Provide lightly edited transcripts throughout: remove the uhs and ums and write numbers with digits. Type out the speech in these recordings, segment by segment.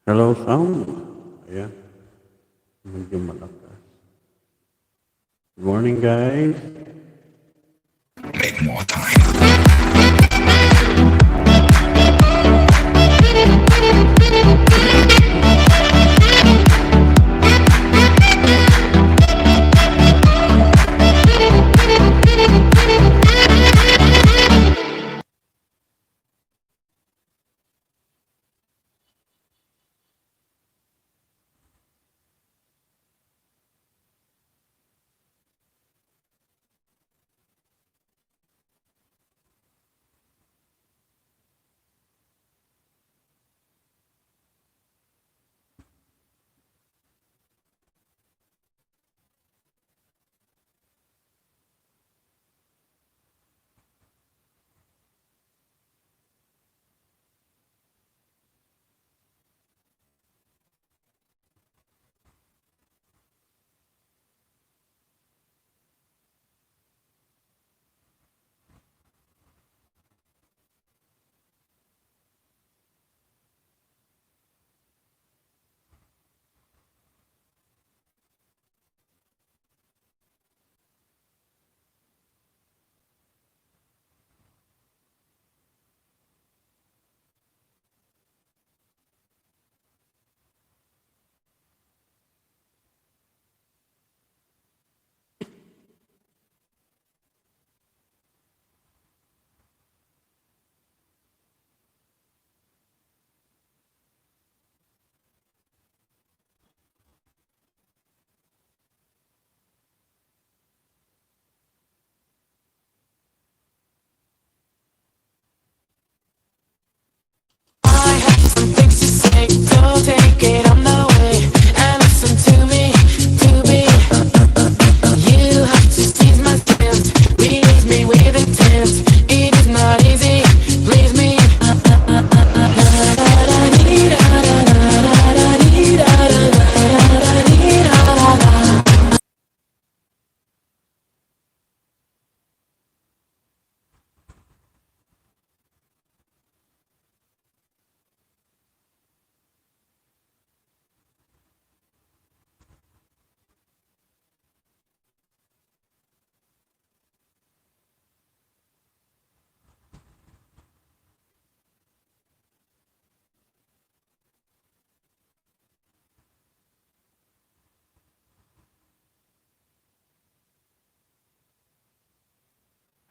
Hello sound. Ayan, medyo malakas. Good morning guys. Make more time.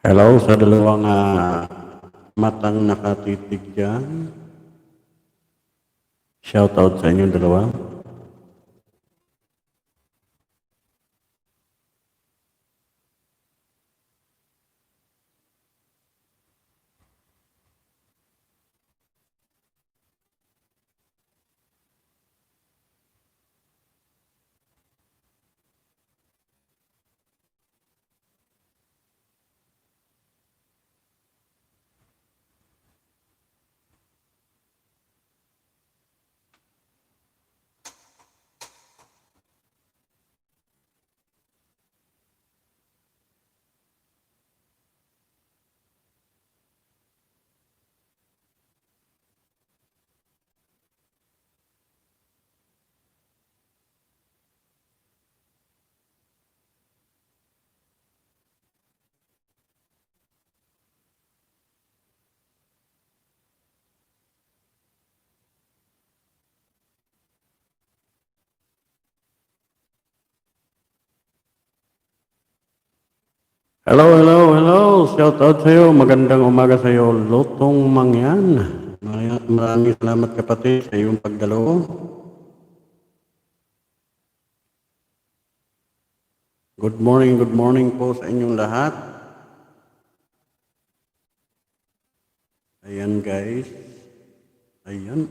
Hello sa dalawang matang nakatitig dyan. Shout out sa inyong dalawa. Hello. Shout out sa iyo. Magandang umaga sa iyo. Lutong Mangyan. Maraming salamat kapatid sa iyong pagdalo. Good morning po sa inyong lahat. Ayan guys. Ayan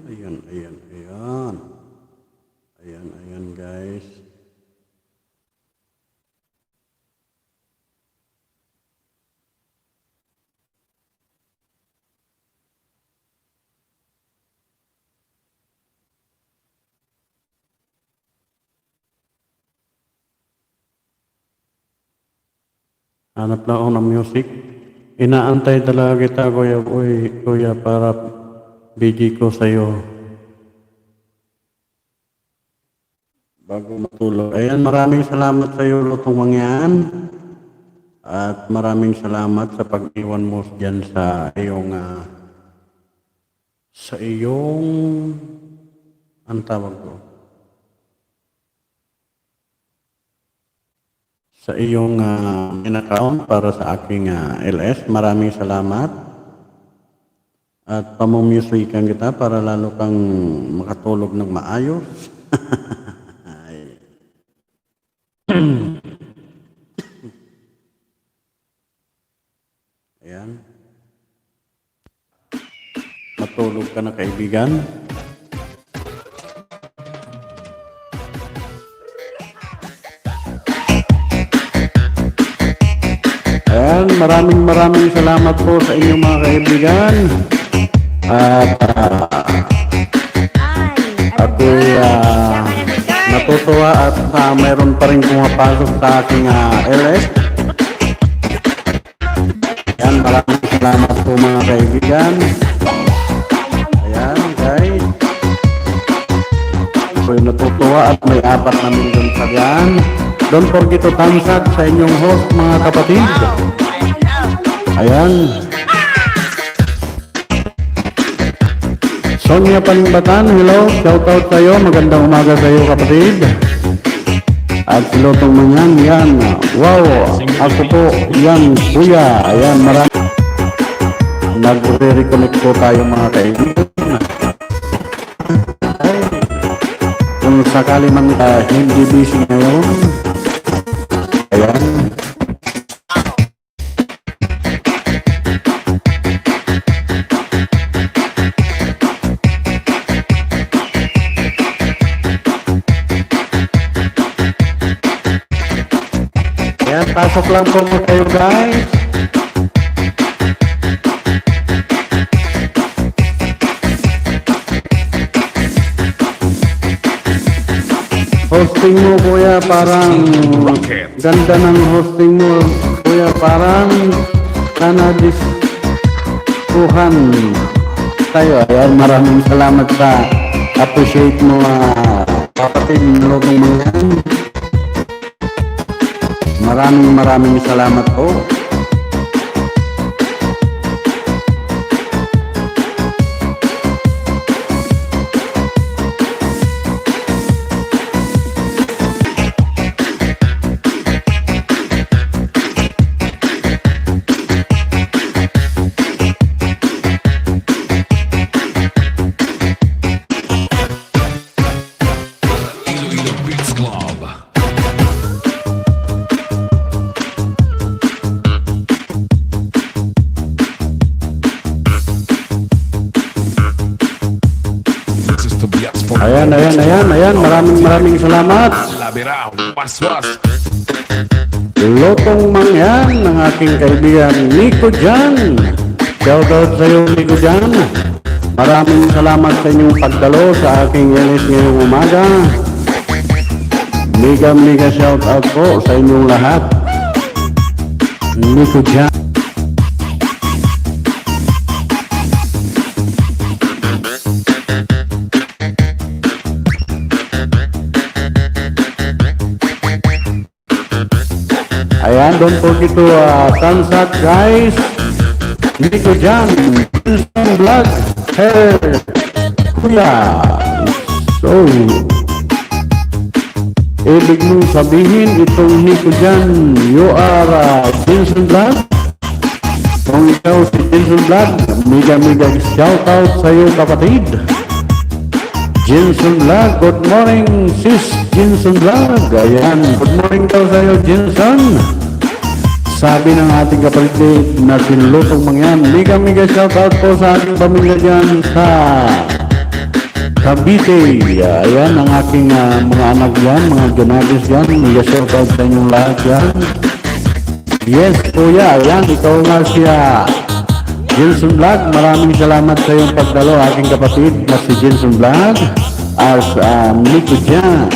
guys. Hanap lang ako ng music. Inaantay talaga kita, kuya, para BG ko sa'yo. bago matulog. Ayan, maraming salamat sa iyo, Lutong Mangyan. At maraming salamat sa pag-iwan mo dyan sa iyong, ang tawag ko, sa iyong in-account para sa aking LS. Maraming salamat. At pamumusyikan kita para lalo kang makatulog ng maayos. Ayan. Matulog ka na, kaibigan. Ayan, maraming salamat po sa inyong mga kaibigan. At ako'y natutuwa at mayroon pa rin pumapasok sa aking LS. Ayan, maraming salamat po mga kaibigan. Ayan, guys. Ako'y natutuwa at may 4 na milyon pa yan. Don't forget to thumbs up sa inyong host, mga kapatid. Ayan. Sonia Palimbatan, hello. Shoutout sa iyo. Magandang umaga sa iyo, kapatid. At si Lutong Mangyan, yan. Wow, ako po, yan, kuya. Ayan, marami. Nagre-reconnect po tayo, mga kaibigan. Kung sakali man hindi busy ngayon, ayan. Ayan, pasok lang po kayo, guys. Hosting mo, kuya, parang ganda ng hosting mo, kuya, parang nanadiskuhan tayo. Ayan, maraming salamat sa appreciate mo, kapatid Lutong Mangyan. Maraming salamat po. Iloilo Beats Club. This is Tobias for Ayan. Maraming salamat. Labirao, waswas. Lutong Mangyan, ng aking kaibigan Nico Jan. Shoutout sa iyo, Nico Jan. Maraming salamat sa inyong pagdalo sa aking LS ngayong umaga. Mega shoutout po sa inyong lahat. Nico Jan. Ayan, don't forget to thumbs up, guys. Nico Jan, Instant Vlog, hey, kuya. So, ibig mong sabihin itong Nico Jan, you are Instant Vlog? Kung ikaw si Instant Vlog, mega shoutout sa iyo, kapatid. Jensen Vlog, good morning sis Jensen Vlog. Ayan, good morning daw sa iyo, Jensen. Sabi ng ating kapatid na si Lutong Mangyan, mega shoutout po sa ating pamilya dyan sa Cavite. Ayan, ang aking mga anak dyan, mga Jonadis dyan, mega shoutout sa inyong lahat dyan. Yes, kuya, ayan, ikaw nga siya. Jensen Vlog, maraming salamat sa iyong pagdalo, aking kapatid na si Jensen Vlog as Nico Jan.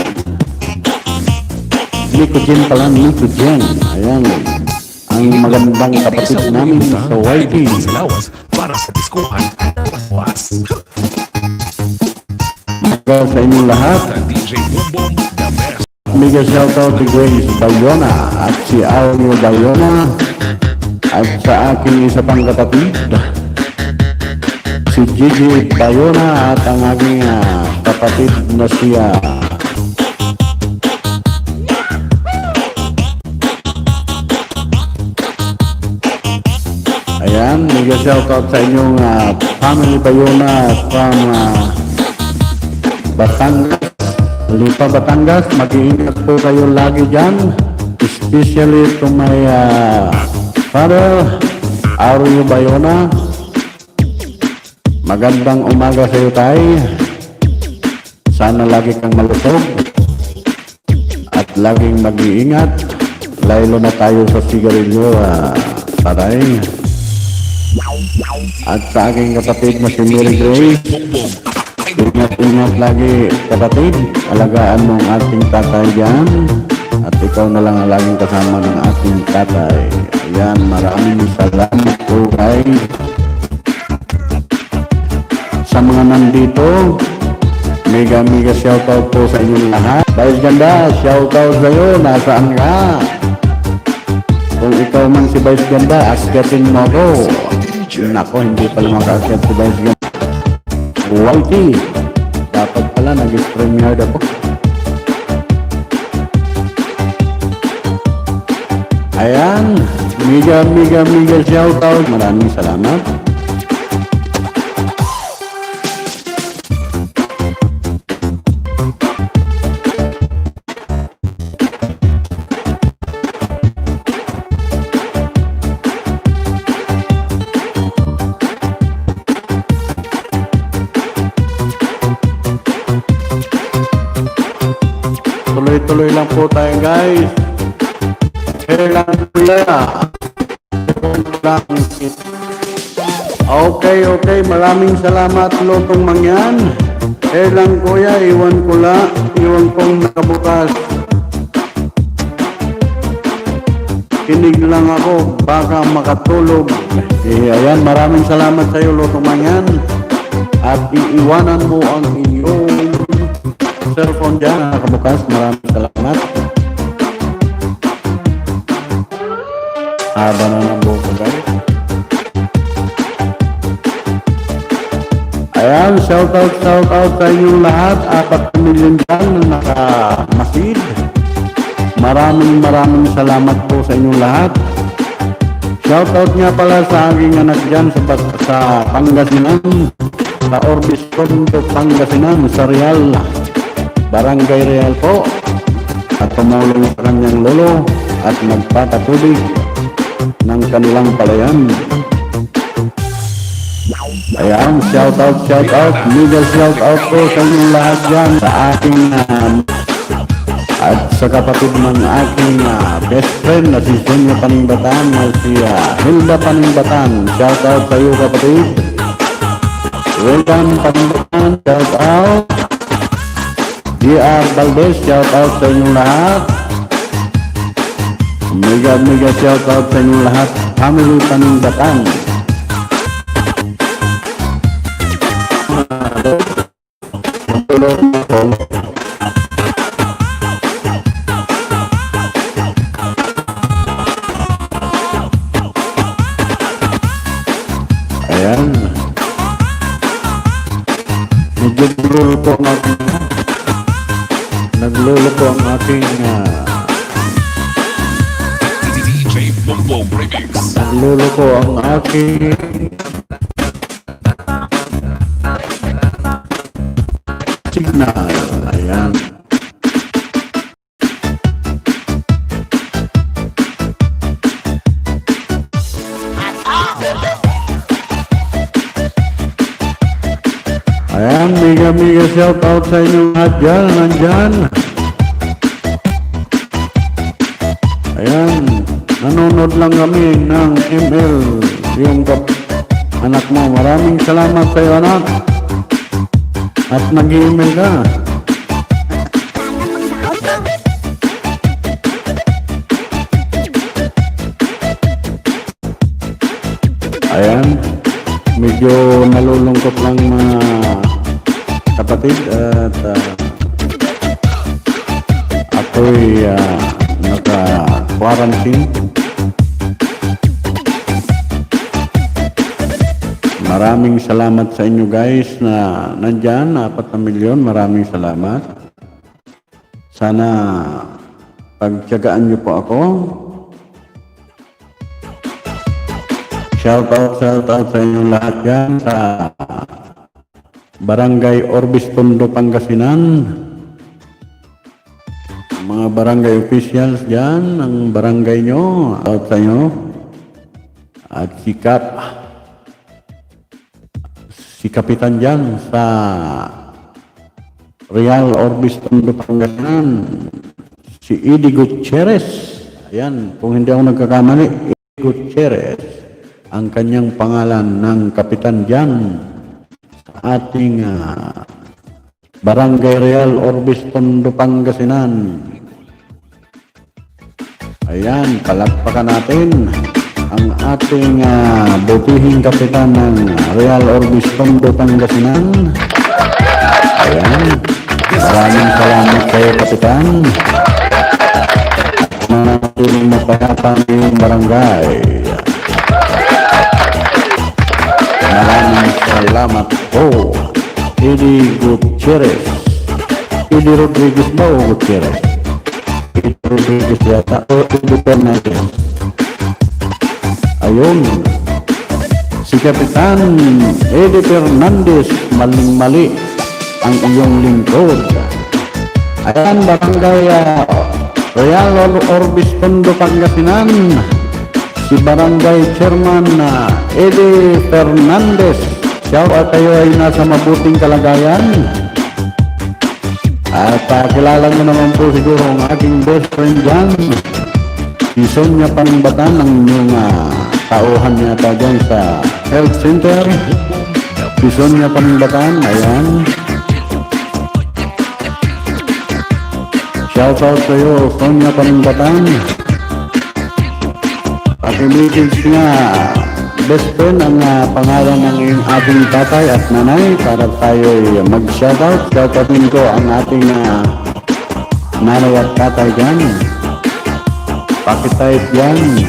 Nico Jan. Ayan, ang magandang kapatid namin sa YT. Salawas para sa diskuhan. Waswas. Sa inyong lahat. DJ Boom Boom, the best. mega shoutout kay Grace Bayona at si Aureo Bayona at sa aking isa pang kapatid, si Gigi Bayona at ang aking kapatid na siya ayan, mega shoutout sa inyong family Bayona from Batangas, Lipa, Batangas. Mag-iingat po kayo lagi dyan, especially to my father, Aureo Bayona. Magandang umaga sa iyo, tay. Sana lagi kang malusog at laging mag-iingat, lalo na tayo sa sigarilyo, patay. At sa aking kapatid na si Mary Grace, ingat-ingat lagi kapatid, alagaan mo ang ating tatay dyan, at ikaw na lang ang laging kasama ng ating tatay. Ayan, maraming salamat po guys sa mga nandito. Mega shoutout po sa inyong lahat. Vice Ganda, shoutout sa iyo, nasaan ka? Kung ikaw man si Vice Ganda, akyatin mo ako. Nako, hindi pala makaakyat si Vice Ganda. Whitey, dapat pala nag-stream yard ako. Ayan, mega shoutout. Maraming salamat. Tuloy-tuloy lang po tayo guys. Share lang kuya. Okay, maraming salamat Lotong Mangyan. Share lang kuya, iwan kong nakabukas. Kinig lang ako, baka makatulog. Ayan, maraming salamat sa iyo Lotong Mangyan. At iiwanan mo ang iyong cellphone dyan, nakabukas. Maraming salamat. Haba na ng buko guys. Ayan, shoutout sa inyong lahat. 4 million dyan na nakamasid. Maraming salamat po sa inyong lahat. Shoutout nga pala sa aking anak dyan sa Pangasinan, sa Orbis Condo, Pangasinan, sa Real, Barangay Real po, at tumulong sa kanyang lolo at nagpapatubig ng kanilang palayan. Ayan, shoutout, mega shoutout po sa inyong lahat dyan, sa aking at sa kapatid ng aking best friend na si Sonia Paningbatan, na si Hilda Paningbatan. Shoutout sa iyo kapatid. Welcome Paningbatan, shoutout. DR Valdez, shoutout sa inyong lahat. Mega shoutout sa inyong lahat. Family Paningbatan. Ayan. Medyo nagluluko ang aking DJ Bumbo Remix. nagluluko ang aking signal. Ayan. Ayan, mega shoutout sa inyong lahat dyan, nandyan. Ayan, nanonood lang kami ng ML, yung anak mo. Maraming salamat sa iyo anak. At nag-email ka. Ayan, medyo nalulungkot lang mga kapatid at ako ako'y naka-quarantine. Maraming salamat sa inyo guys na nandyan, 4 na milyon. Maraming salamat. Sana pagtiyagaan niyo po ako. Shout out sa inyong lahat yan sa Barangay Orbis, Tondo, Pangasinan. Mga barangay officials dyan, ang barangay nyo, out sa inyo. At si Kapitan dyan sa Real Orbis, Tondo, Pangasinan, si Eddie Gutierrez. Ayan, kung hindi ako nagkakamali, Eddie Gutierrez ang kanyang pangalan ng kapitan dyan sa ating Barangay Real Orbis, Tondo, Pangasinan. Ayan, palakpakan natin ang ating butihing kapitan ng Real Orbis, Tondo, Pangasinan. Ayan, maraming salamat kayo, kapitan. Manatiling mapayapa ng barangay. Maraming salamat po, Eddie Gutierrez. Eddie Rodriguez ba o Gutierrez? Eddie Rodriguez yata o Eddie Fernandez. Ayun, si Kapitan Eddie Fernandez, maling-mali ang iyong lingkod. Ayan, barangay Real Orbis, Tondo, Pangasinan. Si Barangay Chairman Eddie Fernandez. Siya at kayo ay nasa mabuting kalagayan. At kilala nyo naman po siguro ang aking best friend dyan, si Sonia Pangbatan, ang inyong tauhan yata dyan sa health center. Si Sonia Pangbatan, ayan. Shout out sa iyo, Sonia Pangbatan. Pag-message nga, best friend ang pangalan ng ating tatay at nanay para tayo mag-shoutout. Shoutoutin ko ang ating nanay at tatay dyan. Pakitype yan.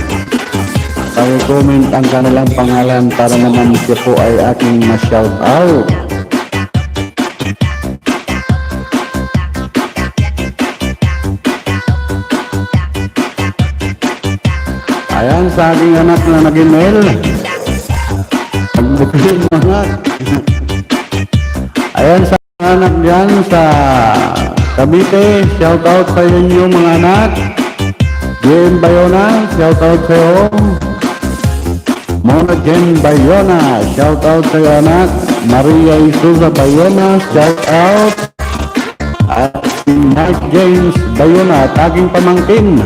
Pag-comment ang kanilang pangalan para naman siya po ay aking ma-shoutout. Ayan, sa aking anak na nag-email. Magbukin mga. Ayan, sa anak dyan sa Cavite, shout out sa inyo mga anak. Jen Bayona, shout out sa iyo. Mona Jen Bayona, shout out sa iyo anak. Maria Isuza Bayona, shout out. At si Mark James Bayona, aking pamangkin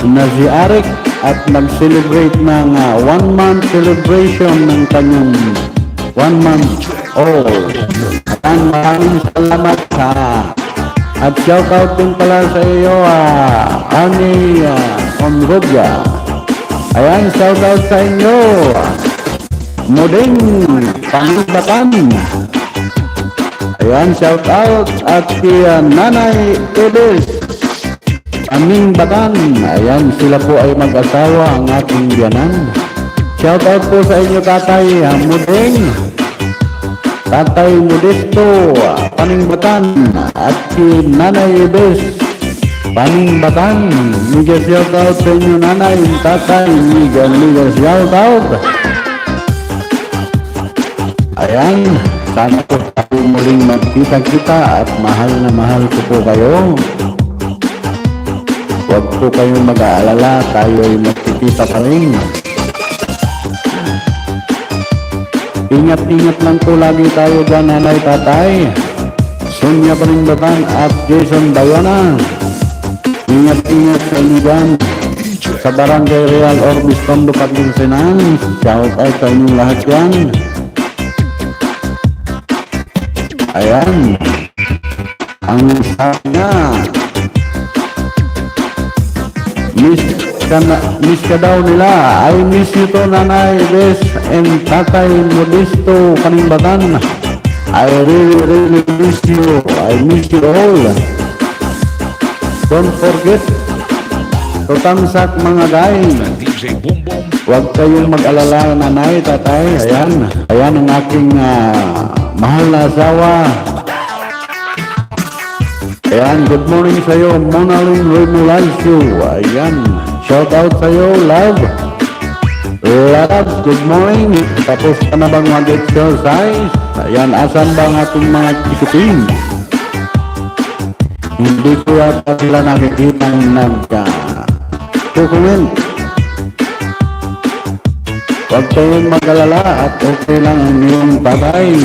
na si Arik, at nag-celebrate ng 1-month celebration ng kanyang 1 month old. Maraming salamat at shout out din pala sa iyo Ani Onrodia. Ayan, shout out sa inyo Modeng Pangbatan. Ayan, shout out at kay Nanay Edes Aming Batan. Ayan, sila po ay mag-asawa, ang ating biyanan. Shout out po sa inyo Tatay Mudeng, Tatay Modesto Paningbatan, at si Nanay Ibes Paningbatan. Mega shout out sa inyo Nanay, Tatay, mega shout out. Ayan, sana po tayo muling magkita-kita at mahal na mahal ko po kayo. Huwag po kayong mag-aalala, tayo ay magkikita pa rin. Ingat-ingat lang po lagi tayo dyan, nanay, tatay. Sonia Pangbatan at Jason Bayona. Ingat-ingat sa inyo dyan sa Barangay Real Orbis, Tondo, Pangasinan. Shout out sa inyong lahat yan. Ayan, ang sabi niya, miss ka daw nila. I miss you to Nanay Bes and Tatay Modesto Paningbatan. I really miss you. I miss you all. Don't forget to tamsak mga guys. DJ Boom Boom. Huwag kayong mag-alala, nanay, tatay. Ayan. Ayan ang aking mahal na asawa. Ayan, good morning sa'yo, Monalyn Remulancio. Ayan, shout out sa'yo, love. Love, good morning. Tapos ka na bang mag-exercise? Ayan, asan ba ang ating mga chikuting? Hindi ko yata sila nakikita nag-comment. Huwag kayong mag-alala at okay lang ang iyong tatay.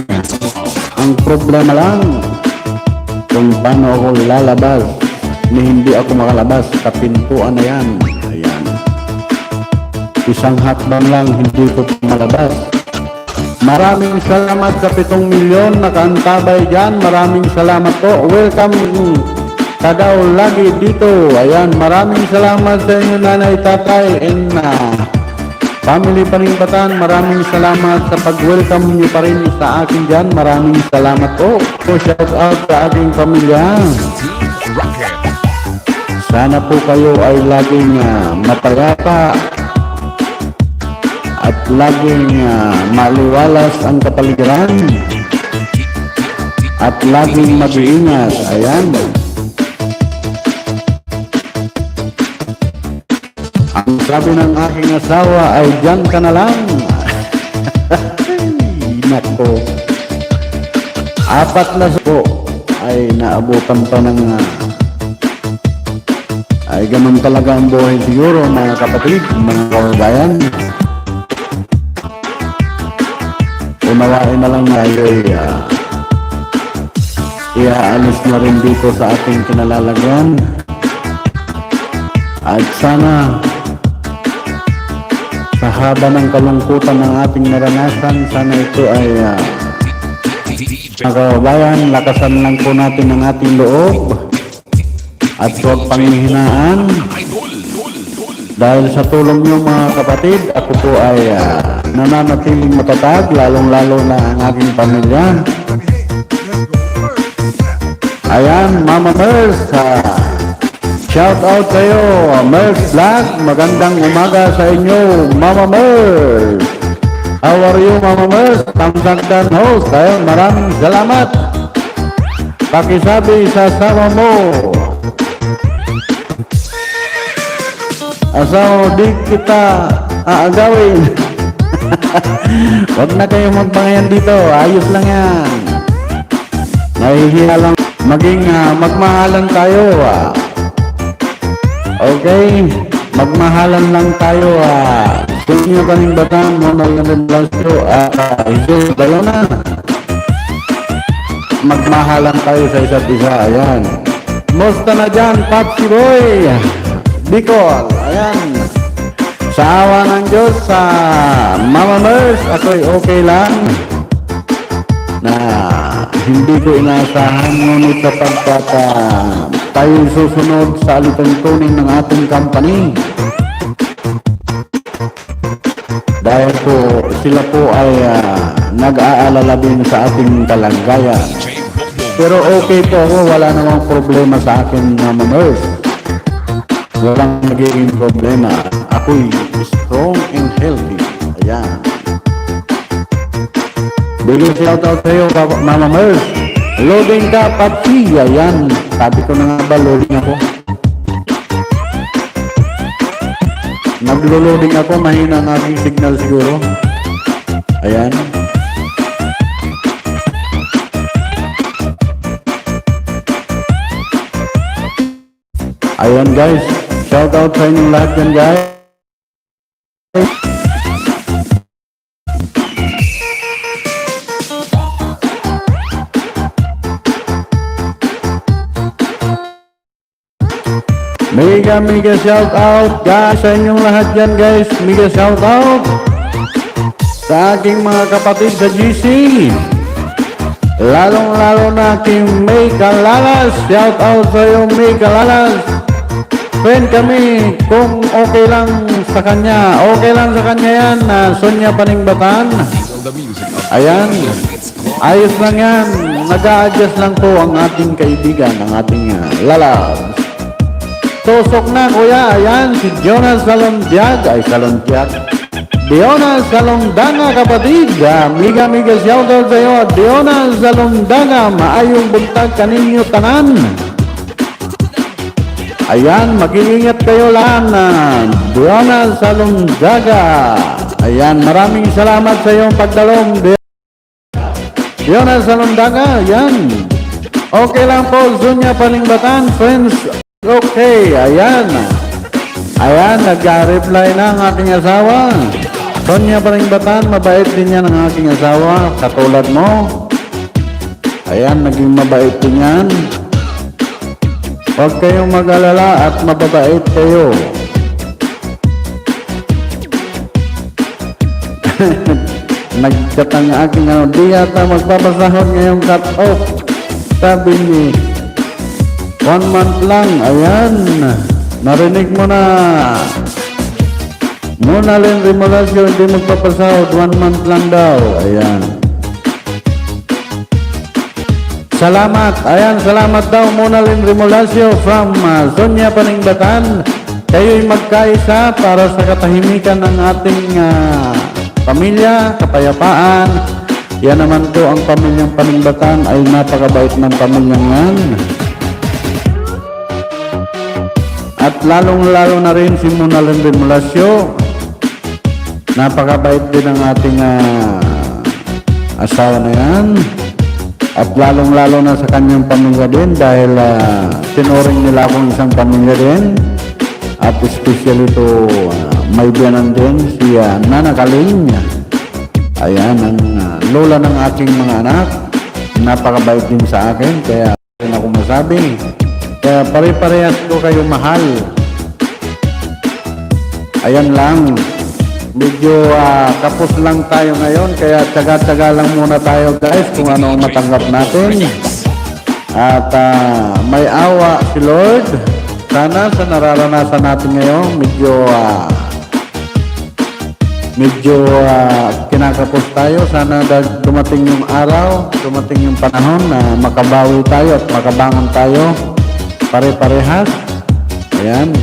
Ang problema lang, kung paano ako lalabas, ni hindi ako makalabas sa pintuan na yan. Ayan. Isang hakbang lang, hindi ko malabas. Maraming salamat sa 7 milyon na kaantabay dyan. Maraming salamat po. Welcome Kadaw lagi dito. Ayan, maraming salamat sa inyo, nanay, tatay, and family Paningbatan. Maraming salamat sa pag-welcome niyo pa rin sa akin dyan. Maraming salamat po. So, shout out sa aking pamilya. Sana po kayo ay laging mapayapa at laging maliwalas ang kapaligiran at laging mag-iingat. Ayan. Ang sabi ng aking asawa ay dyan ka na lang. Nako. 4 na po ay naabutan pa ng ay ganun talaga ang buhay siguro, mga kapatid, mga kababayan. Unawain na lang tayo iaalis na rin dito sa ating kinalalagyan. At sana sa haba ng kalungkutan ng ating naranasan, sana ito ay mga kababayan, lakasan lang po natin ang ating loob at huwag panghihinaan. Dahil sa tulong niyo, mga kapatid, ako po ay nananatiling matatag, lalong-lalo na ang aking pamilya. Ayan, Mama Mers, shout out sa iyo, Mers Vlog. Magandang umaga sa inyo, Mama Mers. How are you, Mama Mers? Tamsagdan host. Ayun, maraming salamat. Pakisabi sa sama mo, asawa, di kita aagawin. Huwag na kayo magpangayan dito, ayos lang yan. Nahihiya lang. Maging magmahalan tayo. Okay, magmahalan lang tayo. Tunyo Paningbatan, Monalyn Remulancio, Jesus Bayona. Magmahalan tayo sa isa't isa. Ayan. Musta na dyan, Papsi Boy? Bicol. Ayan. Sa awa ng Diyos, sa Mama Mers, ako'y okay lang. Na hindi ko inaasahan, ngunit sapagkat tayo susunod sa alituntunin ng ating company. Dahil po sila po ay nag-aalala din sa ating kalagayan. Pero okay po ako, wala namang problema sa akin, Mama Mers. Walang nagiging problema. Ako'y strong and healthy. Ayan. Bigay shoutout sa iyo, Mama Mers. Loading ka, Papsi. Ayan. Sabi ko na nga ba, loading ako. Naglo-loading ako, mahina ang aking signal siguro. Ayan. Ayan guys, shoutout sa inyong lahat yan guys. Mega shout out guys sa inyong lahat dyan guys. Mega shout out sa aking mga kapatid sa GC. Lalong-lalo na aking May Calalas. Shout out sa iyo, May Calalas. Friend kami, kung okay lang sa kanya. Okay lang sa kanya yan, Sonia Paningbatan. Ayan, ayos lang yan. Nag-a-adjust lang po ang ating kaibigan, ang ating lalabs. tusok na kuya. Ayan, si Jonas Salondiag. Ay, Salondiag. Diona Salondaga kapatid. Miga shoutout sa iyo. Diona Salondaga. Maayong buntag kaninyo tanan. Ayan, mag-iingat kayo lahat na Diona Salondaga. Ayan, maraming salamat sa iyong pagdalong. Diona Salondaga, ayan. Okay lang po, Zunya Paningbatan, friends. Okay, ayan. Ayan, nag-reply na ang aking asawa. Sonia Paningbatan, mabait din yan ang aking asawa, katulad mo. Ayan, naging mabait din yan. Huwag kayong mag-alala at mababait kayo. Nag-chat ang aking di yata magpapasahod ngayong cut-off. Sabi ni, 1 month lang. Ayan, narinig mo na. Muna rin Remolasio, hindi magpapasahod. 1 month lang daw. Ayan. Salamat. Ayan, salamat daw muna rin Remolasio from Sonia Paningbatan. Kayo'y magkaisa para sa katahimikan ng ating pamilya, kapayapaan. Yan naman po ang pamilyang Paningbatan ay napakabait ng pamilyang yan. At lalong-lalo na rin si Muna rin Remolasio. Napakabait din ang ating asawa na yan. At lalong-lalo na sa kanyang pamilya din dahil tinuring nila akong isang pamilya din. At especially to may biyanan din si Nana Kaling. Ayan, ang lola ng aking mga anak. Napakabait din sa akin, kaya rin ako masabi. Kaya pare-parehas ko kayo mahal. Ayan lang. Medyo kapos lang tayo ngayon, kaya tsaga-tsaga lang muna tayo guys kung ano ang matanggap natin. At may awa si Lord. Sana sa nararanasan natin ngayon, medyo kinakapos tayo. Sana dumating yung araw, dumating yung panahon na makabawi tayo at makabangon tayo. Pare-parehas. Ayan.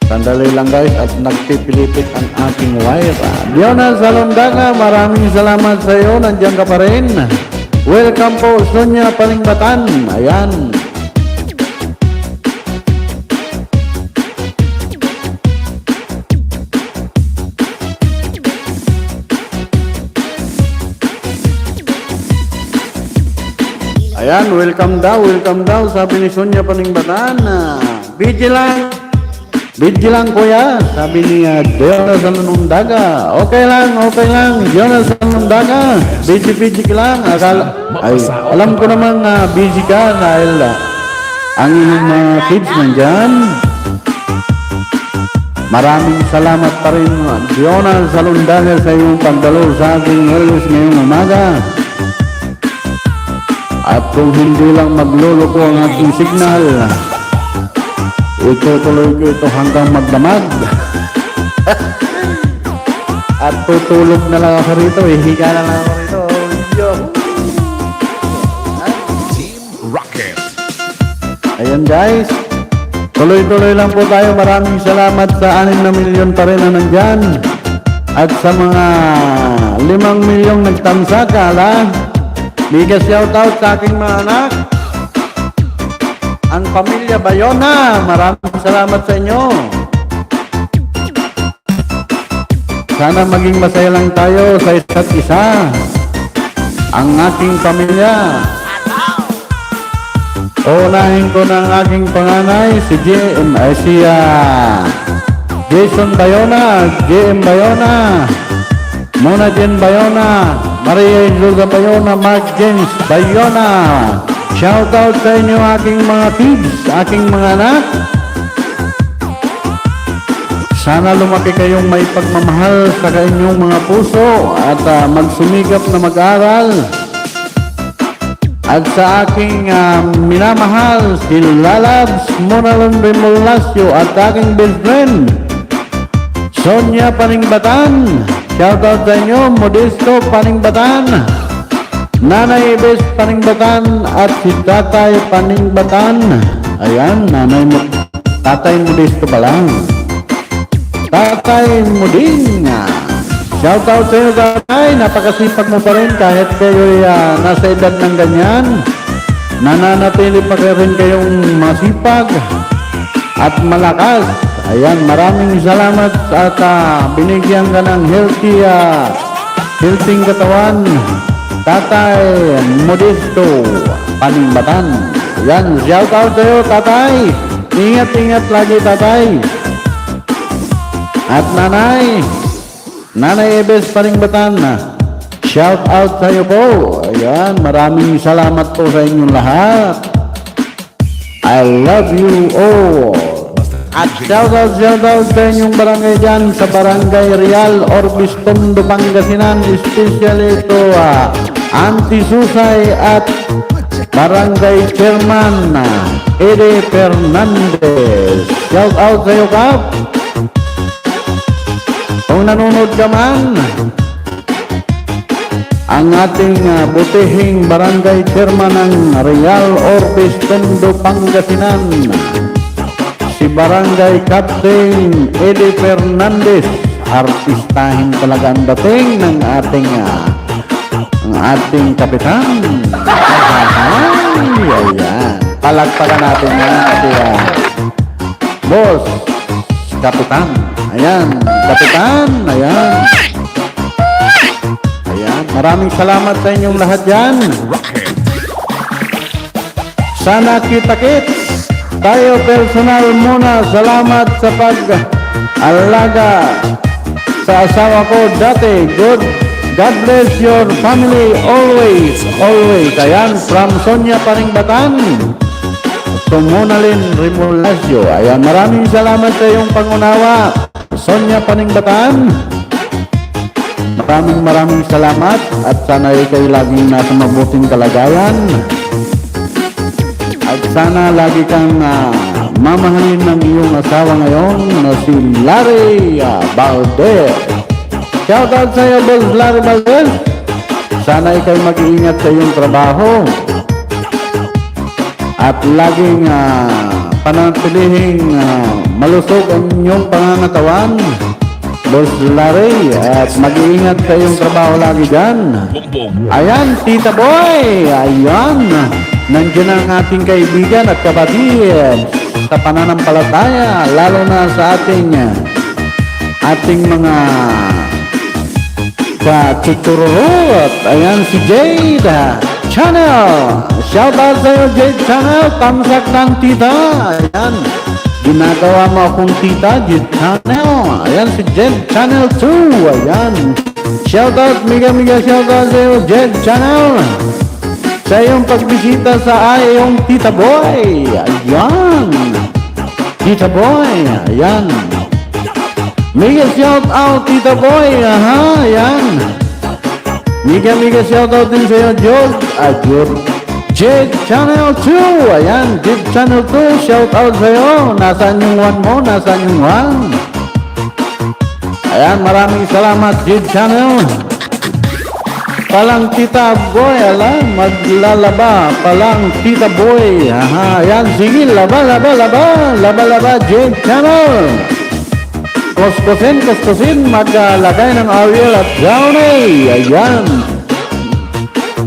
Sandali lang guys at nagpipilipit ang aking wire. Diona Salondaga, maraming salamat sa iyo. Nandiyan ka pa rin. Welcome po, Sonia Paningbatan. Ayan. Ayan, welcome daw, sabi ni Sonia Paningbatan. Busy lang kuya, sabi ni Diona Salondaga. Okay lang, Diona Salondaga. Busy ka lang. Alam ko naman busy ka dahil ang inyong mga kids nandyan. Maraming salamat pa rin, Diona Salondaga, sa iyong pagdalo sa aking always ngayong umaga. At kung hindi lang magluloko ang aking signal, itutuloy ko ito hanggang magdamag. At tutulog na lang ako rito, hihiga na lang ako rito. Team Rocket. Ayan guys, tuloy-tuloy lang po tayo. Maraming salamat sa 6 na milyon pa rin na nandyan. At sa mga 5 milyong nagtamsaka, bigas shoutout sa aking mga anak. Ang pamilya Bayona, maraming salamat sa inyo. Sana maging masaya lang tayo sa isa't isa. Ang aking pamilya. Unahin ko ng aking panganay, si Jason Bayona, JM Bayona, Mona Jen Bayona, Maria Iluga Bayona, Mark James Bayona. Shout out sa inyo aking mga kids, aking mga anak. Sana lumaki kayong may pagmamahal sa inyong mga puso at magsumikap na mag-aral. At sa aking minamahal, si Lalabs Monalan Remolasio at aking best friend, Sonia Paningbatan. Shout out sa inyo, Modesto Paningbatan, Nanay Ibes Paningbatan at si Tatay Paningbatan. Ayan, Tatay Modesto pa lang. Tatay Muding. Shout out sa iyo, tatay. Napakasipag mo pa rin kahit kayo nasa edad ng ganyan. Nananatili pa rin kayong masipag at malakas. Ayan, maraming salamat at binigyan ka ng healthy katawan. Tatay Modesto Paningbatan. Ayan, shout out sa iyo, tatay. Ingat-ingat lagi, tatay. At Nanay Ebes Paningbatan, shout out sa iyo po. Ayan, maraming salamat po sa inyong lahat. I love you all. At shout out sa inyong barangay dyan sa Barangay Real Orbis Tondo, Pangasinan. Especially ito Auntie Susay at Barangay Chairman Eddie Fernandez. Shout out sa iyo, Kap. Kung nanonood ka man, ang ating butihing barangay chairman ng Real Orbis Tondo, Pangasinan, si Barangay Captain Eddie Fernandez. Artistahin talaga ang dating ng ating kapitan. Ayan, palagpagan natin yan, boss kapitan. Ayan, kapitan. Ayan, maraming salamat sa inyong lahat yan. Sana kita-kits tayo personal muna. Salamat sa pag-alaga sa asawa ko dati. God bless your family always. Ayan, from Sonia Paningbatan, Sumunalin Remulasyo. Ayan, maraming salamat sa iyong pangunawa, Sonia Paningbatan. Maraming salamat at sana kayo laging nasa mabuting kalagayan. At sana lagi kang mamahalin ng iyong asawa ngayon na si Larry Valdez. Shout out sa iyo, Boss Larry Valdez. Sana ikaw mag-iingat sa iyong trabaho at laging panatilihin malusog ang inyong pangangatawan, Boss Larry, at mag-iingat sa iyong trabaho lagi dyan. Ayan, Tita Boy. Ayan, nandiyan ang ating kaibigan at kapatid sa pananampalataya, lalo na sa ating mga katutururot. Ayan, si Jade Channel. Shout out sa iyo, Jade Channel. Tamsak ng tita. Ayan, ginagawa mo akong tita, Jade Channel. Ayan, si Jade Channel 2. Ayan, shout out, mega shout out sa iyo, Jade Channel, sa iyong pagbisita sa iyong Tita Boy. Ayan, Tita Boy. Ayan, mega shout out, Tita Boy. Ayan, mega shout out din sa iyo, Jade Channel 2. Ayan, Jade Channel 2, shout out sa iyo. Nasaan yung one mo? Nasaan yung one? Ayan, maraming salamat, Jade Channel. Palang Tita Boy, alam, maglalaba. Palang Tita Boy. Ayan, sige, laba, Jade Channel. Kuskusin, maglagay ng Ariel at Johnny. Ayan,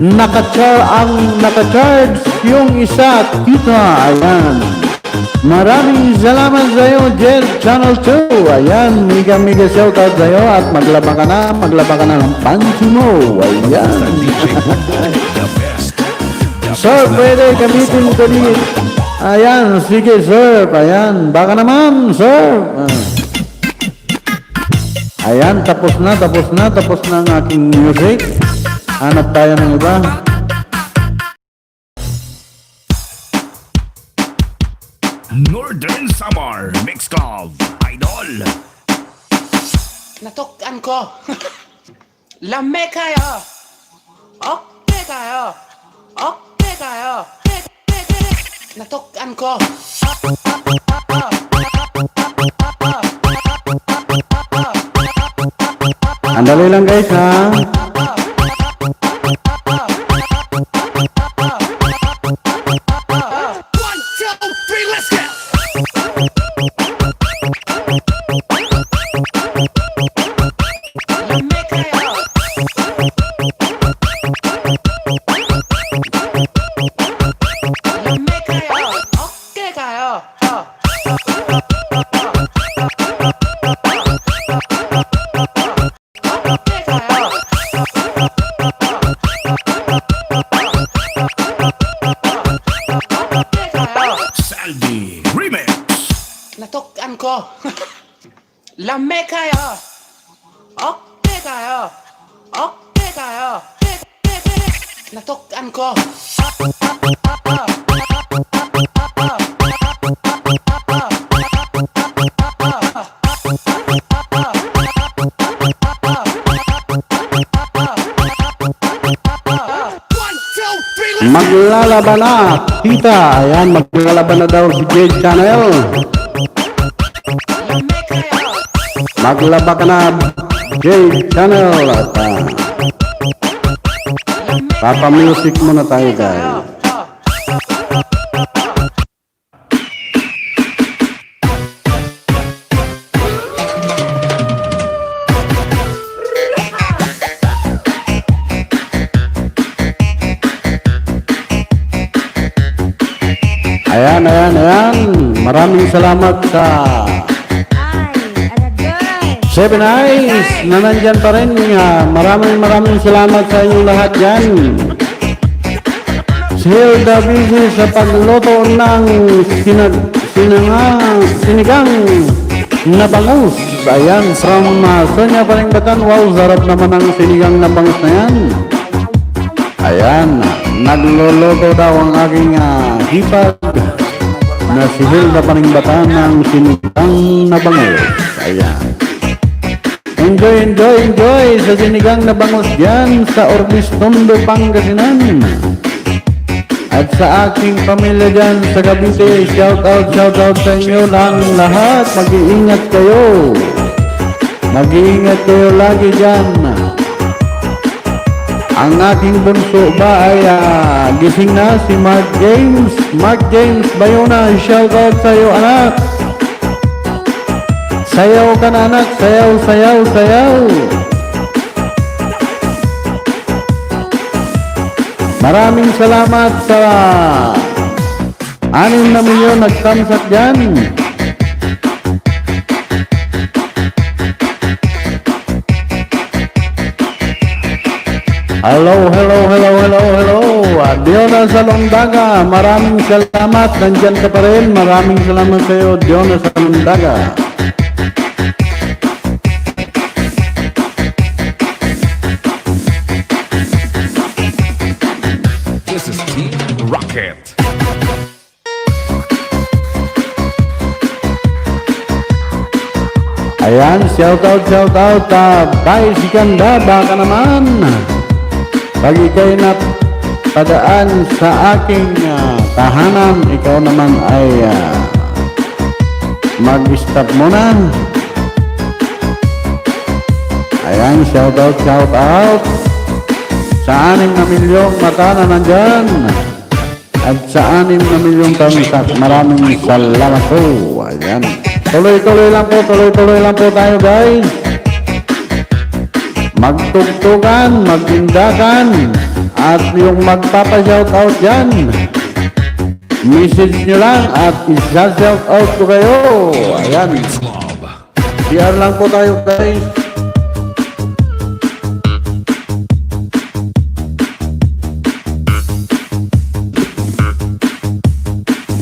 nakacharge yung isa, tita. Ayan, maraming salamat sa iyo, Jade Channel 2. Ayan, mega shout out sa iyo at maglaba ka na ng panty mo. Ayan. Sir, pwede gamitin ko din. Ayan, sige sir. Ayan, baka naman sir. Ayan, tapos na ang aking music. Hanap tayo ng iba. Northern Summer Mix Club Idol. Natukan ko. Lame kayo. Okay kayo. Natukan ko. Andali lang guys ha. One, two, three. lamig kayo. Okay kayo. Okay kayo. Natukan ko. Maglalaban na, tita. Ayan, maglalaban na daw si Jade Channel. Lamig kayo. Maglaba ka na, Jade Channel. At papa-music muna tayo, guys. Ayan, ayan, ayan. Maraming salamat sa Seven Eyes na nandyan pa rin. Maraming salamat sa inyong lahat yan. Si Hilda Busy sa pagluto ng sinigang na bangus. Ayan, from Sonia Paringbatan. Wow, sarap naman ang sinigang na bangus na yan. Ayan, nagluluto daw ang aking hipag na si Hilda Paringbatan ng sinigang na bangus. Ayan. Enjoy sa sinigang na bangus dyan sa Orbistondo, Pangasinan. At sa aking pamilya dyan sa Cavite, shout out sa inyo lang lahat. Mag-iingat kayo. Mag-iingat kayo lagi dyan. Ang aking bunso ba ay gising na, si Mark James. Mark James Bayona, shout out sa iyo, anak. Sayaw ka na, anak. Sayaw, sayaw, sayaw. Maraming salamat sa 6 na milyon nagtamsak dyan. Hello. Diona Salondaga, maraming salamat. Nandyan ka pa rin. Maraming salamat sa iyo, Diona Salondaga. This is Team Rocket. Ayan, shout out. Bye, si Kanda, baka naman. Pag ikaw'y napadaan sa aking tahanan, ikaw naman ay mag-stop muna. Ayan, shout out sa 6 na milyong mata na nandyan at sa 6 na milyong tamsak. Maraming salamat po. Ayan, tuloy lang po tayo, guys. Magtugtugan, magindakan, at yung magpapa-shoutout dyan, message nyo lang at isa-shoutout ko kayo. Ayan, PR lang po tayo, guys.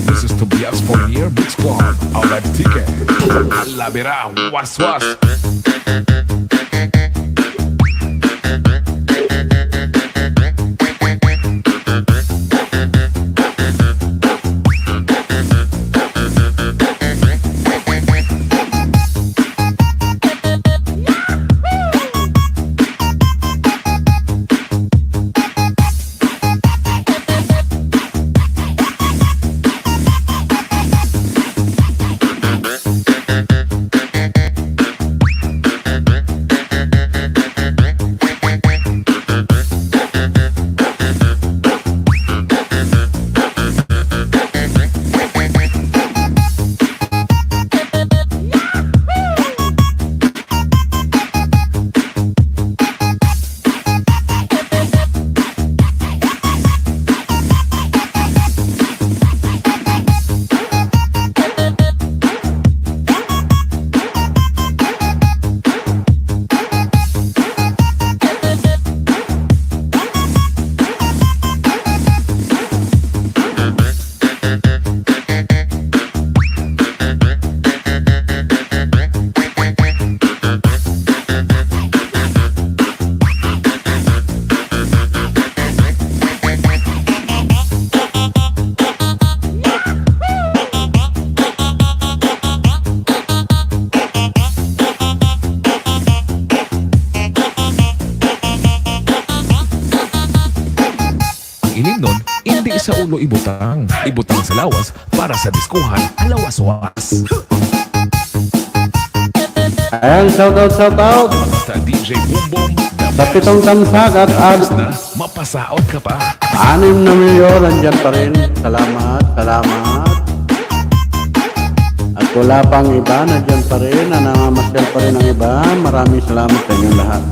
This is Tobias Fournier Mix Club. Outlet ticket. La Vera, was. inig nun, hindi sa ulo ibutang. Ibutang sa lawas para sa diskuhan, alawas-was. Ayan, shoutout. Sa DJ Bumbong, Sa 7 tamsak at na mapasaot ka pa. 6 na milyon, andyan pa rin. Salamat. At wala pang iba, nandyan pa rin. Nanamasyal pa rin ang iba. Maraming salamat sa inyong lahat.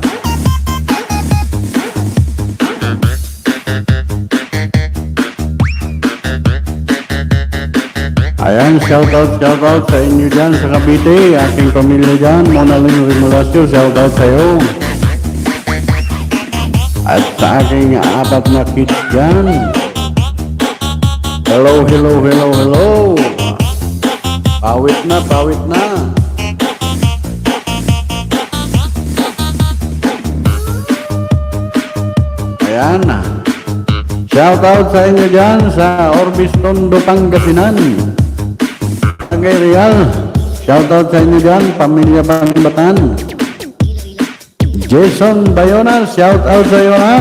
Ayan, shoutout sa inyo dyan sa Cavite, aking pamilya dyan, Mona Lynn Remulasio, shoutout sa iyo. At sa aking 4 na kids dyan, hello. Pawit na. Ayan na. Shoutout sa inyo dyan sa Orbis Tondo, Pangasinan. Kay Real, shoutout sa inyo dyan, pamilya Batan. Jason Bayona, shoutout sa iyo ha.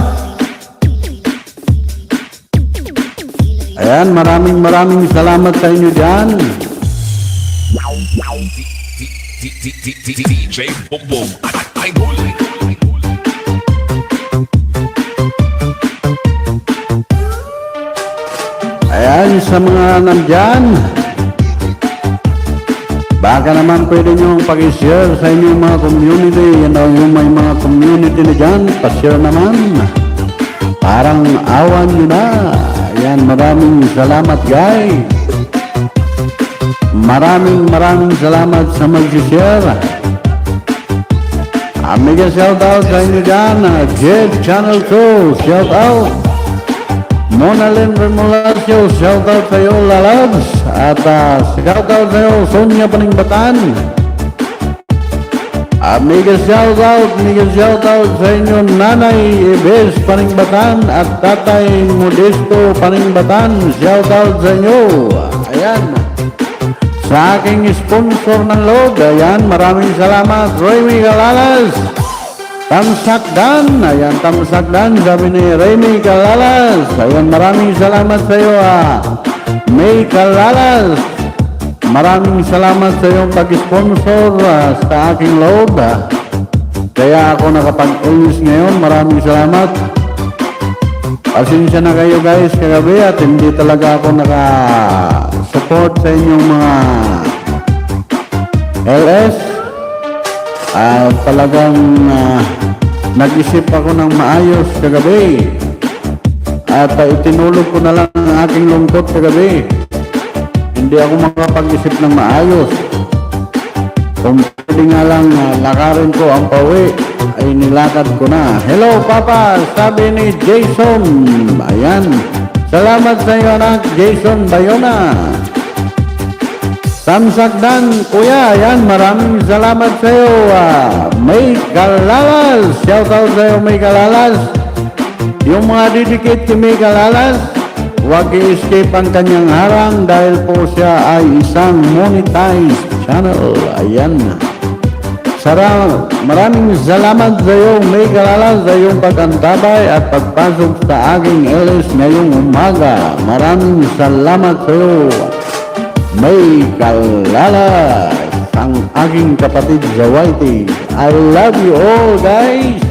Ayan, maraming salamat sa inyo dyan. DJ Bumbong, idol. Ayan, sa mga nandyan, baka naman pwede nyo pag-share sa inyong mga community. Yan daw yung may mga community na dyan, pa-share naman. Parang awan nyo na. Ayan, maraming salamat guys. Maraming salamat sa mag-share. Mega shoutout sa inyo dyan. Jed Channel 2, shoutout. Mona Lynn Remulasio, shoutout sa iyo Lalabs. At shoutout sa iyo Sonia Paningbatan. Mega shoutout sa inyo Nanay Ibes Paningbatan at Tatay Modesto Paningbatan. Shoutout sa inyo. Ayan. Sa aking sponsor ng load, ayan, maraming salamat. Remy Galalas, Tamsakdan, ayan, Tamsakdan, sabi ni Remy Galalas. Ayan, maraming salamat sa iyo, May Galalas. Maraming salamat sa iyong pag-sponsor sa aking load. Kaya ako nakapag-ulis ngayon, maraming salamat. Pasensya na kayo guys kagabi at hindi talaga ako naka-support sa inyong mga LS. Talagang nag-isip ako ng maayos kagabi. At itinulog ko na lang ang aking lungkot kagabi. Hindi ako makapag-isip ng maayos. Kung pwede nga lang lakarin ko ang pauwi, ay nilakad ko na. Hello Papa, sabi ni Jason. Ayan, salamat sa iyo anak, Jason Bayona. Samsakdan, kuya, ayan, maraming salamat sa iyo. May Kalalas, shoutout sa iyo May Kalalas. Yung mga didikit kay May Kalalas, huwag i-escape ang kanyang harang dahil po siya ay isang monetized channel. Ayan. Maraming salamat sa iyo, May Kalalas, sa iyong pag-antabay at pagpasok sa aking LS ngayong umaga. Maraming salamat sa iyo, May Kalalas, ang aking kapatid sa YT. I love you all, guys.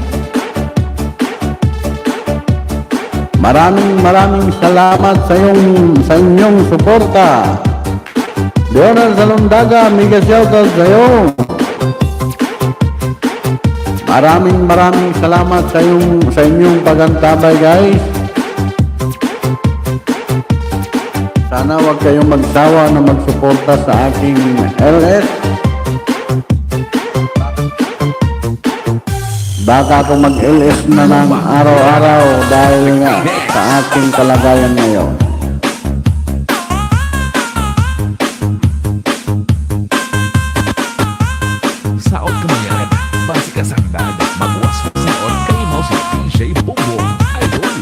Maraming salamat sa inyong suporta. Leonard Salondaga, mega shoutout sa iyo. Maraming salamat sa inyong pagantabay guys. Sana wag kayong magsawa na magsuporta sa aking LS. Baka ako mag-LS na ng araw-araw dahil nga sa aking kalagayan ngayon. Saot ka manyan, basi ka sandad, magwas saot kayo mo si DJ Bumbong, idol.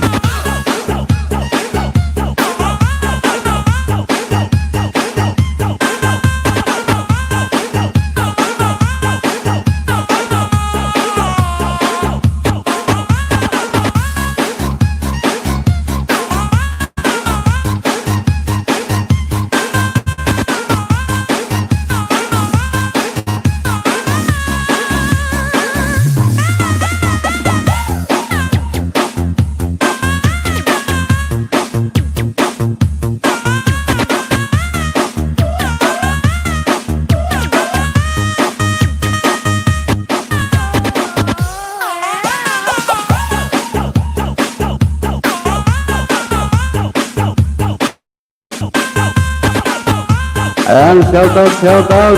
Ayan, shout out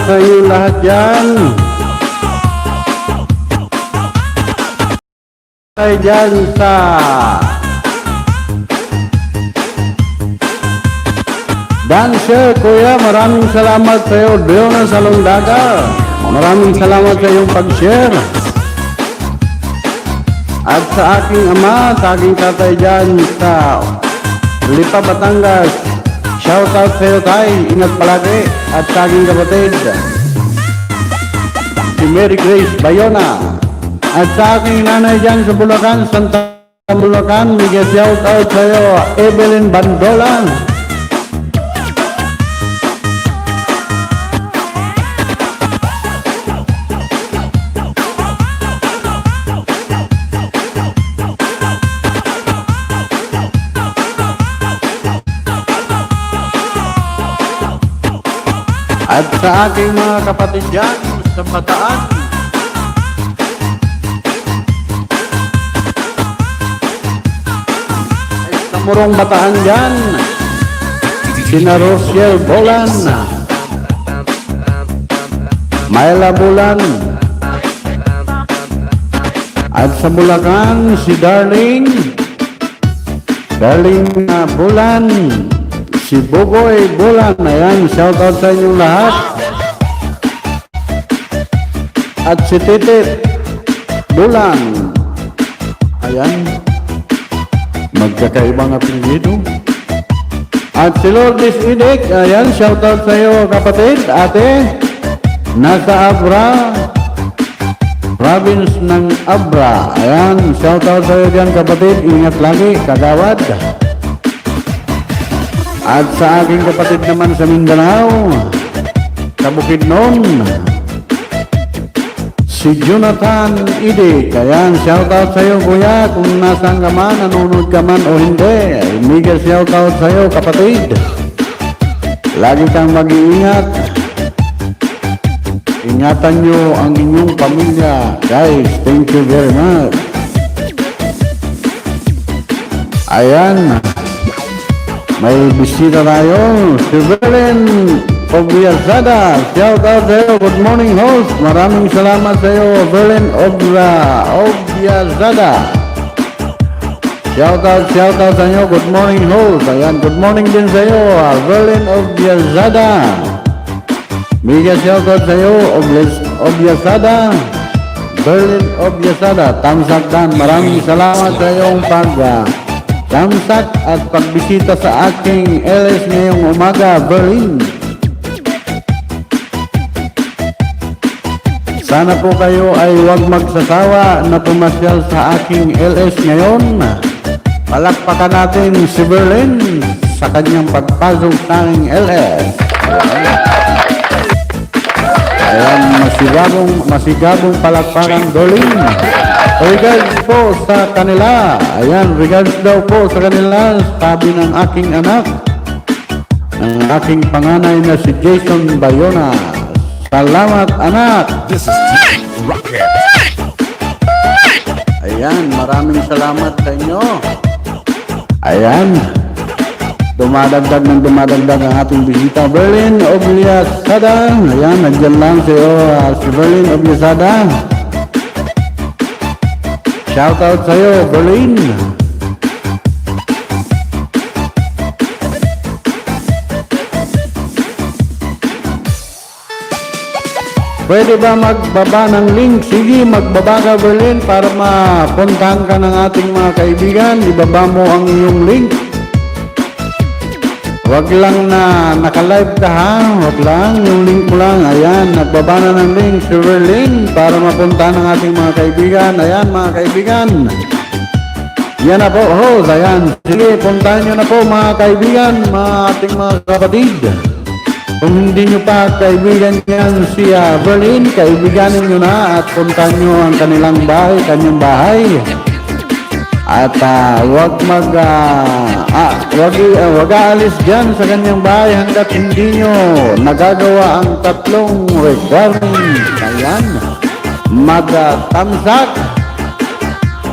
sa iyo lahat dyan. Ay dyan sa Dancer, Kuya, maraming salamat sa iyo. Leona Salondaga, maraming salamat sa iyong pag-share. At sa aking ama, sa aking tatay dyan sa Lipa, Batangas, shout out sa iyo, tay. Ingat palagi. At sa aking kapatid, si Mary Grace Bayona. At sa aking nanay dyan sa Bulacan, Santa Bulacan, bigay shout out sa iyo, Evelyn Bandola. At sa aking mga kapatid dyan sa Bataan, at sa Murong Bataan dyan, sina Rosiel Bolan, Mayla Bulan, at sa Bulacan si Darling Bulan, si Bugoy Bulan. Ayan, shout out sa inyong lahat. At si Titip Bulan. Ayan, magkakaibang apelyido. At si Lourdes Idik. Ayan, shout out sa iyo kapatid, ate. Nasa Abra, province ng Abra. Ayan, shout out sa iyo dyan kapatid. Ingat lagi, kagawad. At sa aking kapatid naman sa Mindanao, sa Bukidnon, si Jonathan Idik. Ayan, shout out sa iyo kuya, kung nasaan ka man, nanonood ka man o hindi. Mega shout out sa iyo kapatid. Lagi kang mag-iingat. Ingatan nyo ang inyong pamilya. Guys, thank you very much. Ayan, may bisita tayo, si Belen Obiasada. Shout out sa iyo, good morning host. Maraming salamat sa iyo, Belen Obiasada. Shout out sa iyo, good morning host. Ayan, good morning din sa iyo, Belen Obiasada. Mega shout out sa iyo, Obiasada. Belen Obiasada, Tamsak Dan. Maraming salamat sa iyong tamsak at pagbisita sa aking LS ngayong umaga, Berlin. Sana po kayo ay huwag magsasawa na pumasyal sa aking LS ngayon. Palakpakan natin si Berlin sa kanyang pagpasok sa aking LS. Ayan, masigabong palakpakan, Berlin. Regards po sa kanila. Ayan, regards daw po sa kanila. Sabi ng aking anak, ang aking panganay na si Jason Bayona. Salamat anak. This is Team Rocket. Ayan, maraming salamat sa inyo. Ayan, dumadagdag ang ating bisita, Berlin Obiasada. Ayan, nandyan lang si Berlin Obiasada. Shout out sa iyo, Berlin. Pwede ba magbaba ng link? Sige, magbaba ka, Berlin, para mapuntahan ka ng ating mga kaibigan. Ibaba mo ang iyong link. Wag lang na naka-live ka ha. Wag lang, yung link mo lang. Ayan, nagbaba na ng link si Berlin para mapuntahan ng ating mga kaibigan. Ayan, mga kaibigan. Yan na po, host. Ayan, sige, puntahan nyo na po mga kaibigan, mga ating mga kapatid. Kung hindi nyo pa kaibigan yan si Berlin, kaibiganin nyo na at puntahan nyo ang kanilang bahay, kanyang bahay. At wag aalis dyan sa kanyang bahay hanggat hindi nyo nagagawa ang tatlong requirements. Ayan, mag-tamsak,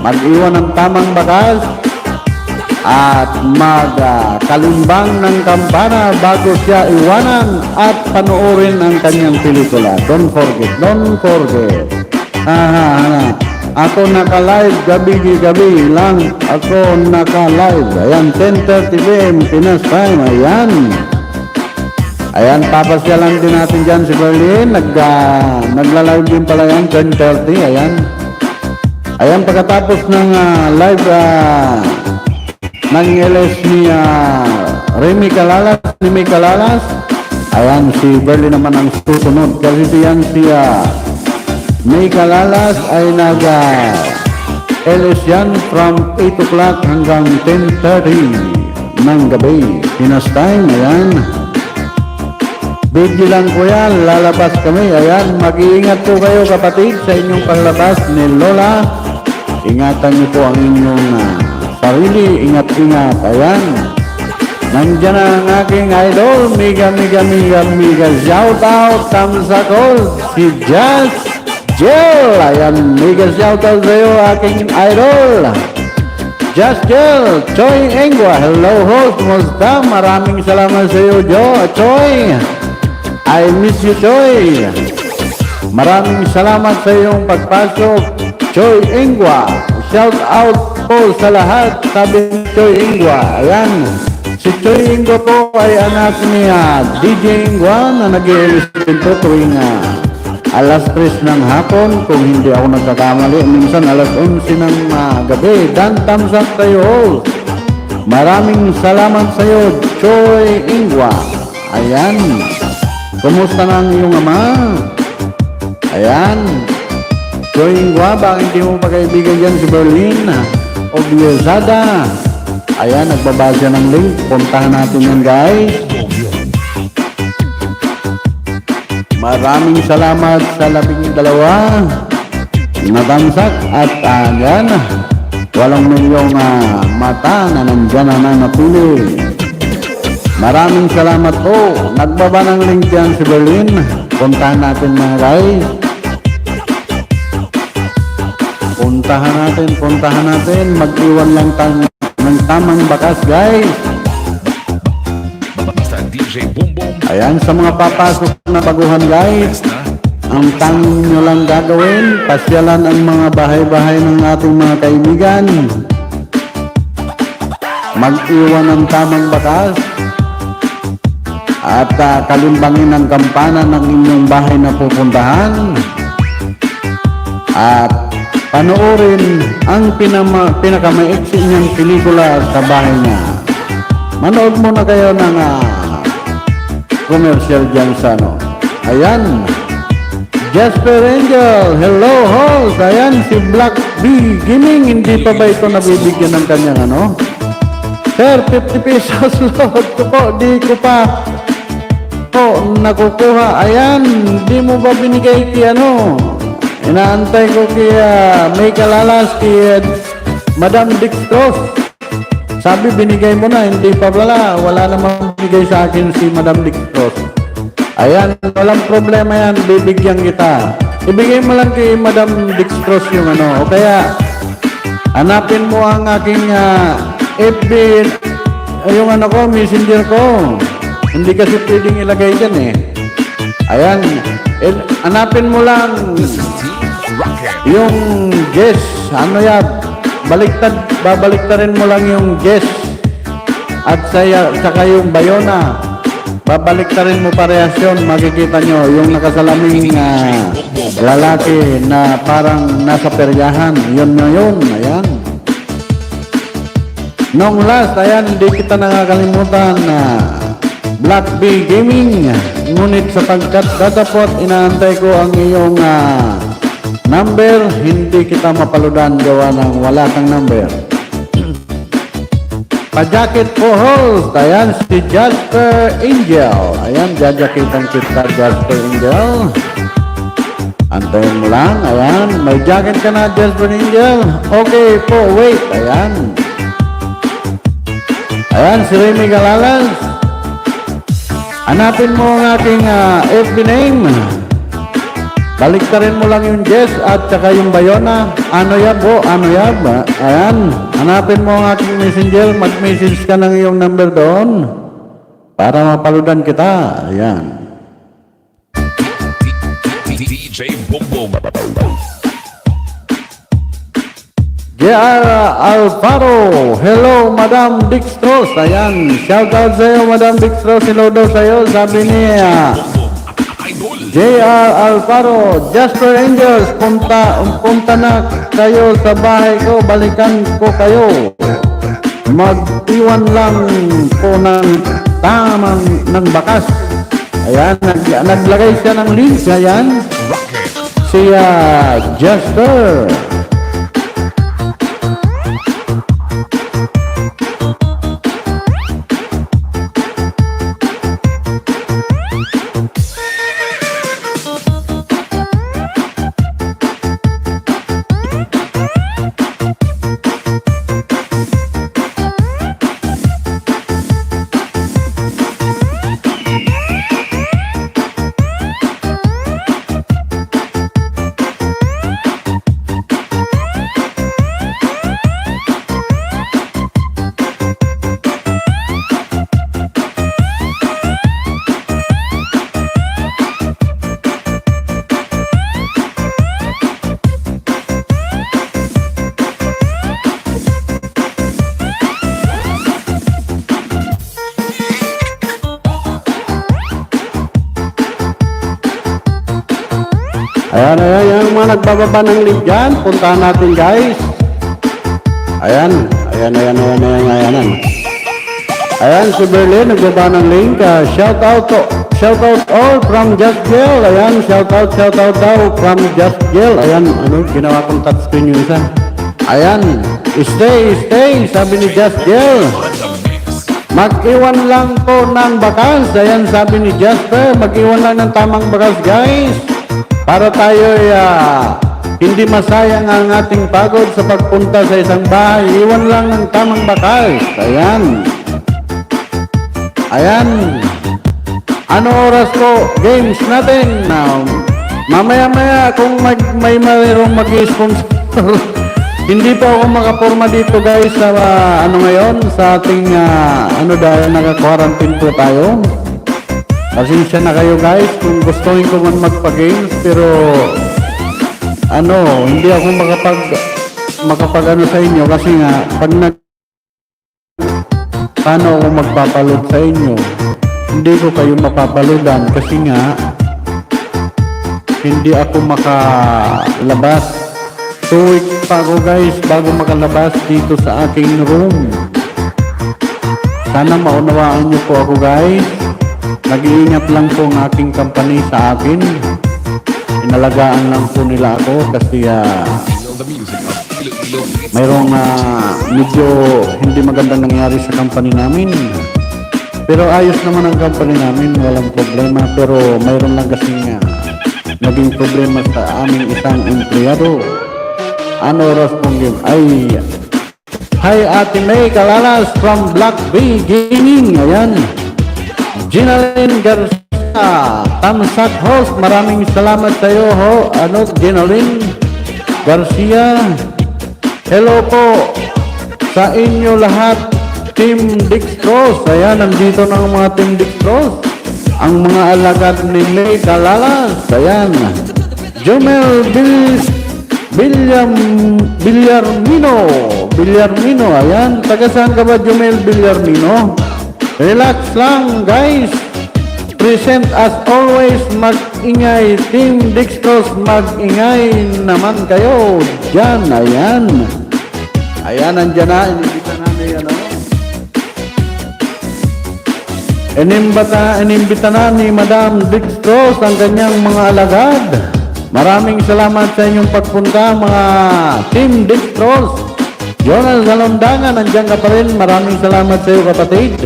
mag-iwan ng tamang bakas, at magkalimbang ng kampana bago siya iwanan at panoorin ang kanyang pelikula. Don't forget. Ako naka-live gabi lang. Ako naka-live. Ayan, 10:30 p.m. Pinas time. Ayan, papasyalan din natin dyan si Berlin. Nagla-live din pala yan, 10:30. Ayan, pagkatapos ng live ng LS ni Remy Calalas, ayan, si Berlin naman ang susunod. Kasi diyan si May Calalas ay LS yan from 8 o'clock hanggang 10:30 ng gabi. Pinas time, ayan. Vigilant po yan, lalabas kami. Ayan, mag-iingat po kayo kapatid sa inyong paglabas ni Lola. Ingatan niyo po ang inyong sarili, ingat. Ayan, nandyan ang aking idol, mega shout out, thumbs up all, si Just Jill. Ayan, mega shout out sa'yo aking idol, Just Jill. Choi Engwa, hello host, musta? Maraming salamat sa'yo, Choi. I miss you, Choi. Maraming salamat sa iyong pagpasok, Choi Engwa. Shout out po sa lahat, sabi ni Choi Engwa. Ayan, si Choi Engwa po ay anak ni DJ Engwa na nag-i-elevate po tuwing alas 3 ng hapon, kung hindi ako nagkakamali. Minsan alas 11 ng gabi. Dan thumbs up tayo. Maraming salamat sa iyo, Choi Engwa. Ayan, kumusta na ang iyong ama? Ayan, Choi Engwa, bakit hindi mo pa kaibigan dyan si Berlin o Bielzada? Ayan, nagbaba siya ng link. Puntahan natin yan, guys. Maraming salamat sa 12 na tamsak at ayan, 8 milyong mata na nandyan na nanatili. Maraming salamat po. Nagbaba ng link yan si Berlin. Puntahan natin mga guys. Puntahan natin. Mag-iwan lang ng tamang bakas, guys. Basta DJ Bumbong. Ayan, sa mga papasok na baguhan, guys, ang tanging nyo lang gagawin, pasyalan ang mga bahay-bahay ng ating mga kaibigan. Mag-iwan ng tamang bakas at kalimbangin ang kampana ng inyong bahay na pupuntahan at panoorin ang pinakamaiksi niyang pelikula sa bahay niya. Manood muna kayo ng commercial dyan sa Ayan, Jasper Angel, hello host. Ayan, si Black B Gaming, hindi pa ba ito nabibigyan ng kanyang Sir, 50 pesos load ko po, di ko pa nakukuha. Ayan, di mo ba binigay inaantay ko kaya May Calalas, kaya Madam Dextros. Sabi binigay mo na, hindi pa pala. Wala namang binigay sa akin si Madam Dextros. Ayan, walang problema yan, bibigyan kita. Ibigay mo lang kay Madam Dextros yung o kaya hanapin mo ang aking FB, yung ko, messenger ko. Hindi kasi pwedeng ilagay dyan Ayan, hanapin mo lang yung guess. Babaliktarin mo lang yung guess at saka yung bayona. Babaliktarin mo parehas yun. Makikita nyo yung nakasalaming lalaki na parang nasa peryahan. Yun na yun. Ayan. Nung last, ayan, hindi kita nakakalimutan Black B Gaming. Ngunit sapagkat datapot inaantay ko ang iyong number, hindi kita mapaludan gawa ng wala kang number. Pa-jacket po host. Ayan, si Jasper Angel. Ayan, jajakitan kita, Jasper Angel. Antayin mo lang. Ayan, may jacket ka na, Jasper Angel. Okay po, wait. Ayan. Ayan, si Remy Calalas. Hanapin mo ang aking FB name. Baliktarin mo lang yung Jess at saka yung Bayona. Ano yan po? Ano yan? Ayan. Hanapin mo ang aking messenger. Mag-message ka ng iyong number doon para mapaludan kita. Ayan. DJ Bongbong. JR Alvaro. Hello, Madam Dextros. Ayan. Shout out sa iyo, Madam Dextros. Hello daw sa iyo. Sabi niya, Idol. JR Alvaro, Jasper Angels, punta na kayo sa bahay ko, balikan ko kayo. Mag-iwan lang po ng tamang ng bakas. Ayan, naglagay siya ng link. Ayan, si Jasper. Ayan, yung mga nagbababa ng link dyan, puntahan natin guys. Ayan. Ayan, si Berlin, nagbaba ng link. Shout out all from Just Jail. Ayan, shout out daw from Just Jail. Ayan, ginawa kong touchscreen yung isa. Ayan, stay, sabi ni Just Jail. Mag-iwan lang po ng bakas. Ayan, sabi ni Jasper, mag-iwan lang ng tamang bakas guys. Para tayo hindi masayang ang ating pagod sa pagpunta sa isang bahay. Iwan lang ng tamang bakas. Ayan. Ano oras ko? Games natin. Mamaya kung may mayroong mag-sponsor. Hindi po ako makaporma dito guys sa ngayon sa ating dahil naka-quarantine po tayo. Pasensya na kayo guys kung gustuin ko man magpa-games, pero hindi ako makapag sa inyo kasi nga pag paano ako magpapaload sa inyo, hindi ko kayo mapapaludan kasi nga hindi ako makalabas. 2 weeks pa ako guys bago makalabas dito sa aking room. Sana maunawaan niyo po ako guys. Nag-iingat lang po ang aking company sa akin. Inalagaan lang po nila ako kasi mayroong medyo hindi magandang nangyari sa company namin. Pero ayos naman ang company namin, walang problema. Pero mayroon lang kasi naging problema sa aming isang empleyado. Ano oras pong game? Hi Ate May Calalas from Black Bay Gaming. Ayan. Ginaline Garcia, Tamsak Host, maraming salamat sa iyo Ginaline Garcia. Hello po sa inyo lahat, Team Dextros. Ayan, nandito na ang mga Team Dextros, ang mga alagad ni May Calalas. Ayan, Jomel Villarmino. Ayan, taga saan ka ba Jomel Villarmino? Relax lang guys. Present as always, mag-ingay. Team Dextros, mag-ingay naman kayo dyan. Ayan, nandyan na. Inimbita na ni Madam Dextros ang kanyang mga alagad. Maraming salamat sa inyong pagpunta mga Team Dextros. Jonas Salondangan, nandiyan ka pa rin. Maraming salamat sa iyo kapatid.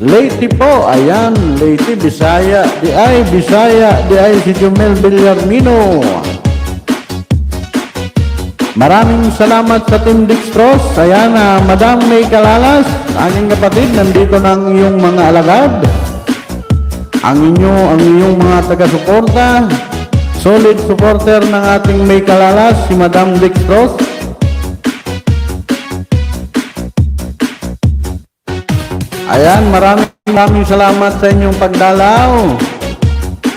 Lady po, ayan, Lady, Bisaya, di ay si Jomel Villarmino. Maraming salamat sa Team Dextros. Ayan, Madam May Calalas, aking kapatid, nandito na ang iyong mga alagad. Ang inyong mga taga-suporta. solid supporter ng ating may kalalas, si Madam Dextros. Ayan, maraming salamat sa inyong pagdalaw.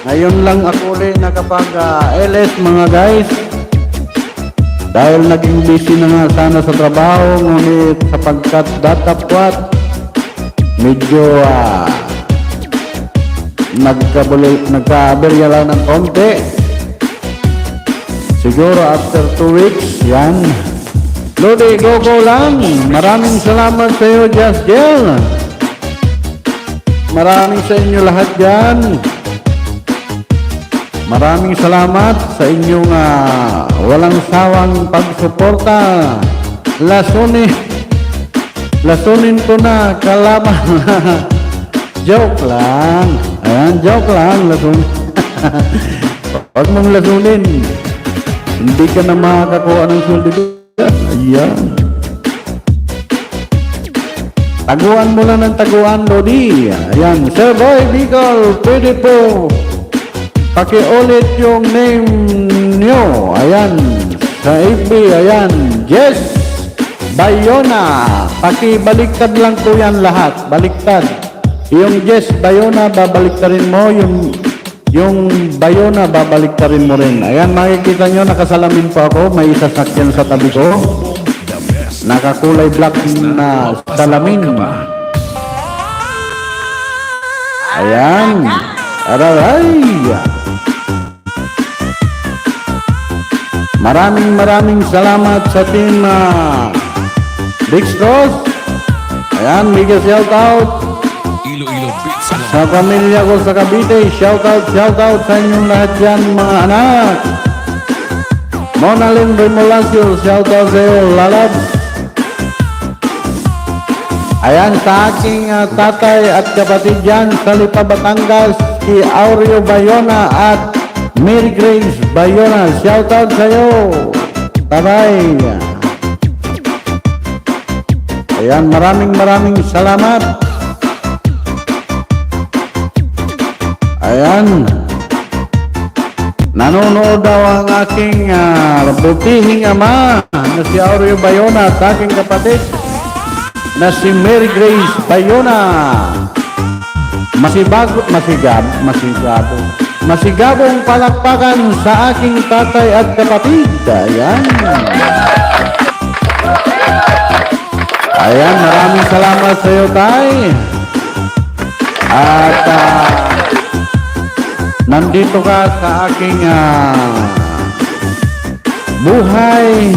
Ngayon lang ako ulit nakapag LS mga guys. Dahil naging busy na nga sana sa trabaho, ngunit sapagkat datapwat, medyo nagka-aberya lang ng konti. Siguro after 2 weeks, yan. Lodi, go lang. Maraming salamat sa iyo, Just Jel. Maraming sa inyo lahat dyan. Maraming salamat sa inyong walang sawang pagsuporta. Lasunin ko na kalaban. Joke lang. Ayan, joke lang. Lasun. Huwag mong lasunin. Hindi ka na makakakuha ng sweldo. Ayan. Taguan mo lang ng taguan, Lodi. Ayan. Sir Boy Bicol, pwede po paki-ulit yung name nyo. Ayan. Sa FB, ayan. Jess Bayona. Paki-baliktad lang po yan lahat. Baliktad. Yung Jess Bayona, babaliktarin mo. Yung Bayona, babaliktarin mo rin. Ayan, makikita nyo, nakasalamin po ako. May sasakyan sa tabi ko. Nakakulay black na salamin. Ayan. Aray. Maraming salamat sa team Dextros. Ayan, mega shout out Iloilo Beats Club. sa pamilya ko sa Cavite. Shout out sa inyong lahat dyan mga anak. Monalyn Remolacio, shout out sa iyo, lalab. Ayan, sa aking tatay at kapatid dyan sa Lipa, Batangas, si Aureo Bayona at Mary Grace Bayona. Shout out sa iyo. Taray. Ayan, maraming salamat. Ayan. Nanonood daw ang aking butihing ama na si Aureo Bayona at aking kapatid na si Mary Grace Bayona. Masigabong palakpakan sa aking tatay at kapatid. Ayan. Ayan, maraming salamat sa iyo, tay. At nandito ka sa aking buhay.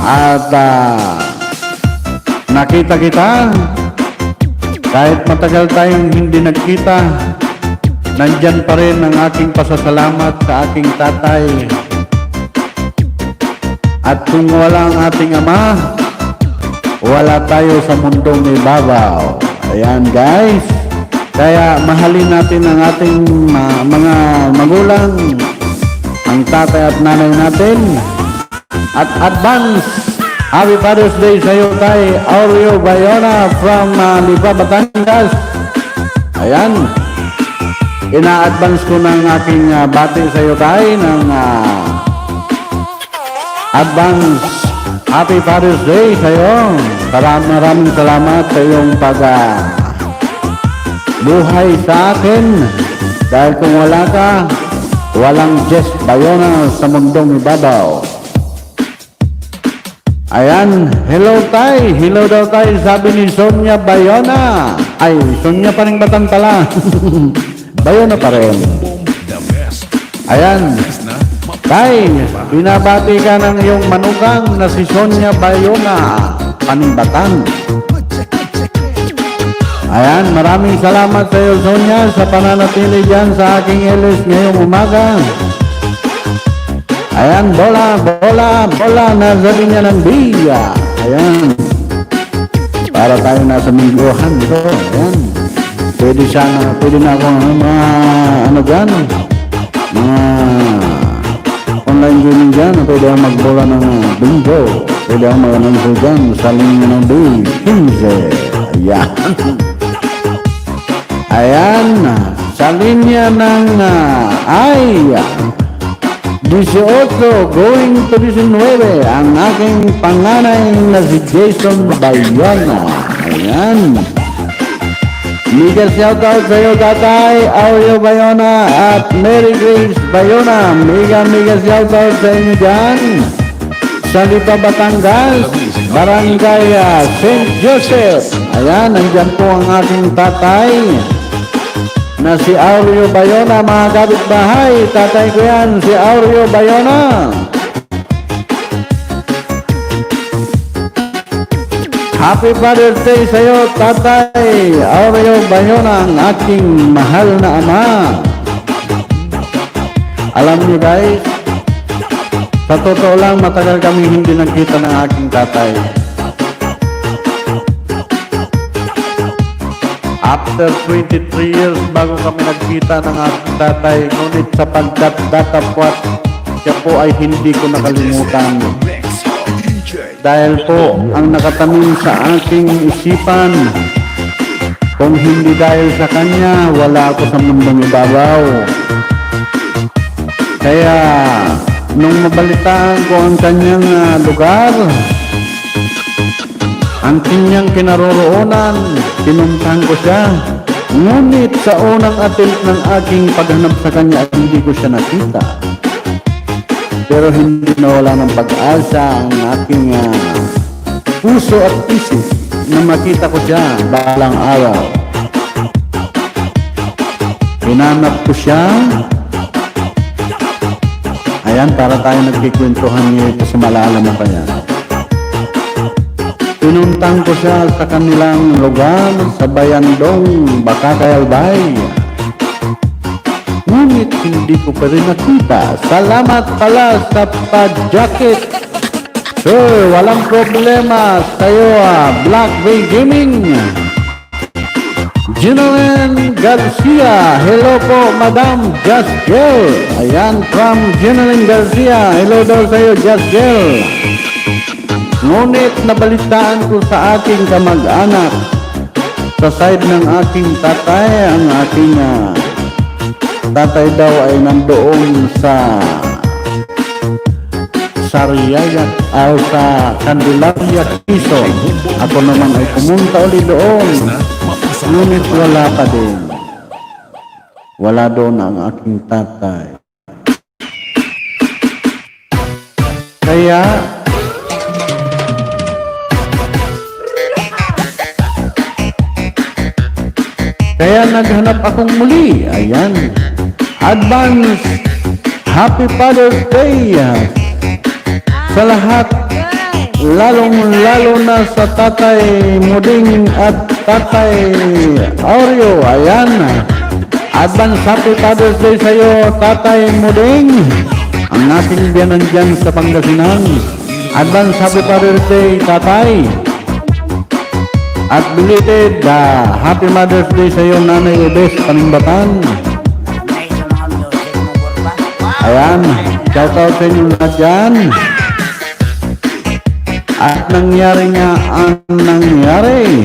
At nakita kita. Kahit matagal tayong hindi nagkita, nandyan pa rin ang aking pasasalamat sa aking tatay. At kung wala ang ating ama, wala tayo sa mundong ibabaw. Ayan guys. Kaya mahalin natin ang ating mga magulang, ang tatay at nanay natin. At advance Happy Father's Day sa iyo, tay Aureo Bayona from Lipa, Batangas. Ayan. Ina-advance ko ng aking bati sa iyo, tay, ng advance Happy Father's Day sa iyo. Maraming salamat sa iyong buhay sa akin. Dahil kung wala ka, walang Jess Bayona sa mundong ibabaw. Ayan, hello tay. Hello daw tay, sabi ni Sonia Bayona. Ay, Sonia pa rin Batantala. Bayona pa rin. The best. Ayan, tay, binabati ka ng iyong manugang na si Sonia Bayona, Panibatan. Ayan, maraming salamat sa iyo, Sonia, sa pananatili dyan sa aking LS ngayong umaga. Ayan, bola, nasabi niya ng biya. Ayan. Para tayo nasa mingguhan dito. Ayan. Pwede na ako mga dyan. Mga online gaming dyan. Pwede ako magbola ng bingo. Pwede ako mag-anonso dyan sa linya ng B15. Ayan. Ayan. sa linya ng ay 18 going to 19 ang aking panganay na si Jason Bayona. Ayan. Mega shoutout sa iyo, Tatay Aureo Bayona at Mary Grace Bayona. Mega shoutout sa inyo dyan sa Lipa, Batangas, Barangay St. Joseph. Ayan, nandyan po ang aking tatay na si Aureo Bayona, mga kapitbahay. Tatay ko yan, si Aureo Bayona. Happy Father's Day sa iyo, Tatay Aureo Bayona, ang aking mahal na ama. Alam niyo guys, sa totoo lang, matagal kami hindi nagkita ng aking tatay. After 23 years bago kami nagkita ng aking tatay, ngunit sapagkat datapwat siya po ay hindi ko nakalimutan. Dahil po ang nakatanim sa aking isipan, kung hindi dahil sa kanya, wala ako sa mundong ibabaw. Kaya nung mabalitaan ko ang kanyang lugar, ang kanyang kinaroroonan, pinuntahan ko siya. Ngunit sa unang attempt ng aking paghanap sa kanya, hindi ko siya nakita. Pero hindi nawala ng pag-asa ang aking puso at isip na makita ko siya balang araw. Hinanap ko siya. Ayan, para tayo nagkikwentuhan ngayon sa malalam pa yan. Pinuntang ko siya sa kanilang lugar sa Bayandong, Bakakay, Albay. Ngunit hindi ko pa rin nakita. Salamat pala sa pa-jacket. Sir, walang problema sa'yo, Black Bay Gaming. Jeneline Garcia. Hello po, Madam Just Girl. Ayan, from Jeneline Garcia. Hello daw sa'yo, Just Girl. Ngunit nabalitaan ko sa aking kamag-anak, sa side ng aking tatay, ang aking tatay daw ay nandoon sa Sariaya o sa Candelaria, Quezon. Ako naman ay pumunta ulit doon. Ngunit wala pa din. Wala doon ang aking tatay. Kaya naghanap akong muli. Ayan. Advance Happy Father's Day sa lahat, lalong-lalo na sa Tatay Muding at Tatay Aureo. Ayan. Advance Happy Father's Day sa iyo, Tatay Muding, ang ating biyanan dyan sa Pangasinan. Advance Happy Father's Day, Tatay. At belated Happy Mother's Day sa iyo, Nanay Ebes Panimbatan. Ayan, shoutout sa inyo lahat dyan. At nangyari nga ang nangyari.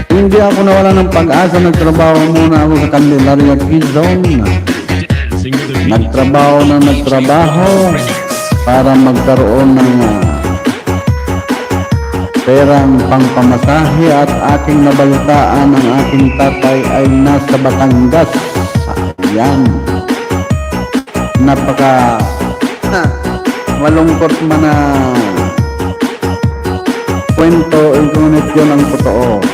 Hindi ako nawala ng pag-asa. Nagtrabaho muna ako sa Candelaria, Quezon. Nagtrabaho para magkaroon ng perang pangpamasahe, at aking nabalitaan ang aking tatay ay nasa Batangas. Ayan. Napaka malungkot man na kwento, ngunit yun ang totoo.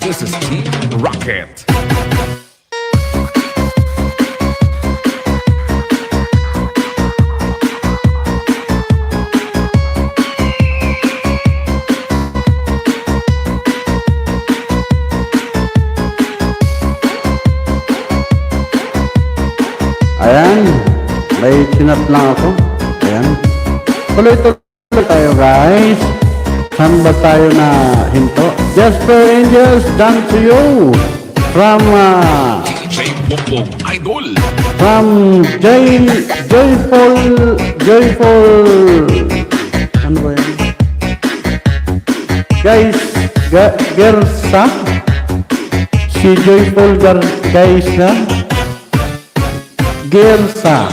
This is Team Rocket. sinat lang ako. Ayan. Tuloy-tuloy tayo guys. Saan ba tayo na hinto? Jasper Angels, done to you. From DJ Bongbong Idol. Joyful, ano ba yan? Guys, Gersa? Si Joyful Gersa? Gersa.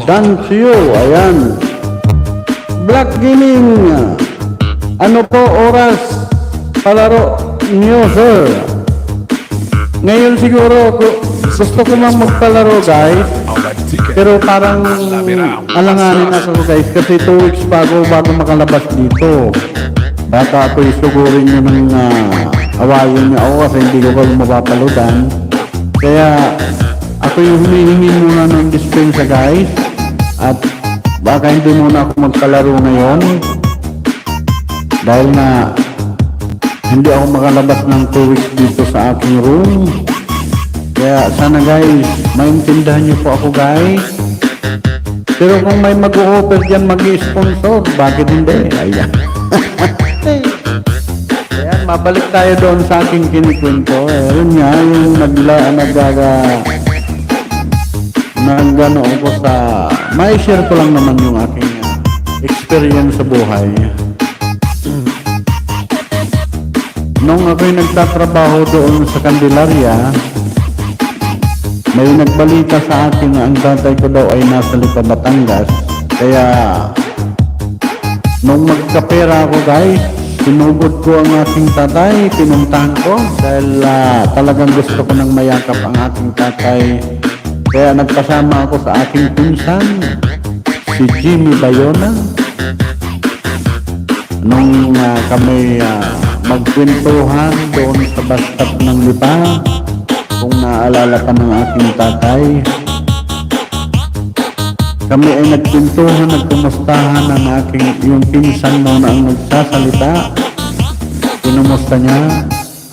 Done to you, ayan. Black Gaming. Ano po oras palaro niyo, sir? Ngayon siguro gusto ko lang magpalaro guys, pero parang alanganin ako guys kasi 2 weeks bago makalabas dito. Baka ako isugurin nyo ng awayin nyo ako kasi hindi ko kayo mapapalodan. Kaya ako yung humihingi muna ng dispensa guys, at baka hindi muna ako magpalaro ngayon dahil na hindi ako makalabas ng 2 weeks dito sa aking room. Kaya sana guys, maintindihan niyo po ako guys. Pero kung may mag-o-offer dyan mag-sponsor, bakit hindi? Ayan. Ayan, mabalik tayo doon sa aking kinikwento. Yun nga, yung nag-ano ako sa... May share ko lang naman yung aking experience sa buhay. Nung ako'y nagtatrabaho doon sa Candelaria, may nagbalita sa akin na ang tatay ko daw ay nasa Lipa, Batangas. Kaya, nung magkapera ako guys, sinugod ko ang aking tatay, pinuntahan ko dahil talagang gusto ko nang mayakap ang aking tatay. Kaya nagpasama ako sa aking pinsan, si Jimmy Bayona. Nung kami magkwentuhan doon sa bus stop ng Lipa, kung naalala ka ng aking tatay, kami ay nagkwentuhan, nagkumustahan ng yung pinsan mo na ang nagsasalita. Kinumusta niya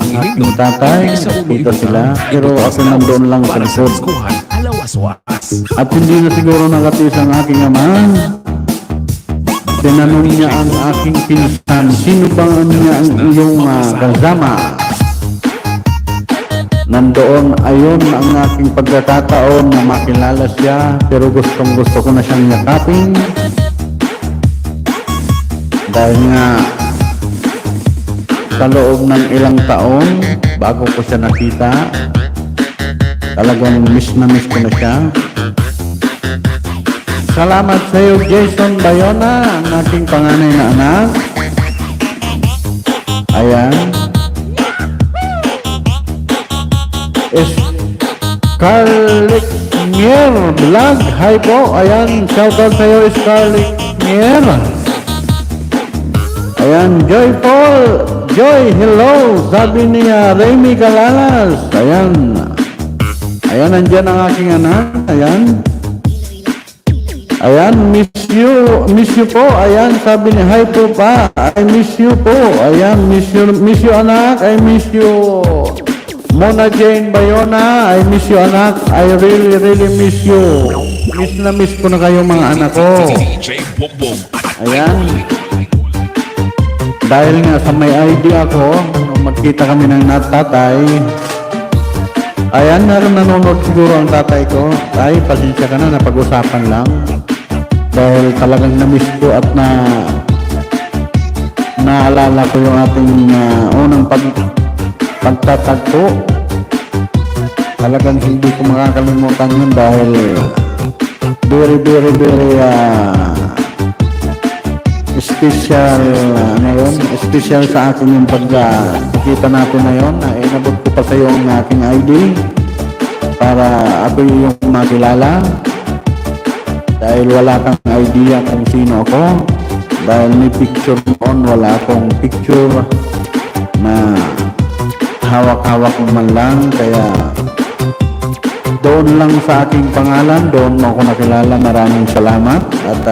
ang aking tatay, nakita sila, pero ako nandoon lang sa likod. At hindi na siguro nakatis ang aking ama. Tinanong niya ang aking pinsan, sino bang niya ang iyong kasama? Nandoon, ayon ang aking pagkakataon na makilala siya, pero gustong gusto ko na siyang yakapin. Dahil nga, sa loob ng ilang taon, bago ko siya nakita, talagang miss na miss ko na siya. Salamat sa iyo, Jason Bayona, ang aking panganay na anak. Ayan. Scarlett Mier Vlog, hi po. Ayan, shoutout sa iyo, Scarlett Mier. Ayan, Joy, hello. Sabi niya, Remy Galalas. Ayan. Ayan, nandyan ang aking anak. Ayan. Ayan, miss you po. Ayan, sabi niya, hi po pa. I miss you po. Ayan, miss you anak. I miss you. Mona Jane Bayona, I miss you anak. I really miss you. Miss na miss ko na kayo mga anak ko. Ayan. Dahil nga sa may idea ko, nung magkita kami ng tatay, ayan, nanonood siguro ang tatay ko. Tay, pasensya ka na, napag-usapan lang. Dahil talagang na-miss ko at naalala ko yung ating unang pagtatagpo. Talagang hindi ko makakalimutan yun dahil very special special sa akin yung pagkikita natin na yun. Inabot ko pa sa iyo ang aking ID para ako yung makilala dahil wala kang idea kung sino ako, dahil may picture noon, wala akong picture na hawak-hawak man lang. Kaya doon lang sa aking pangalan, doon mo ako nakilala. Maraming salamat. At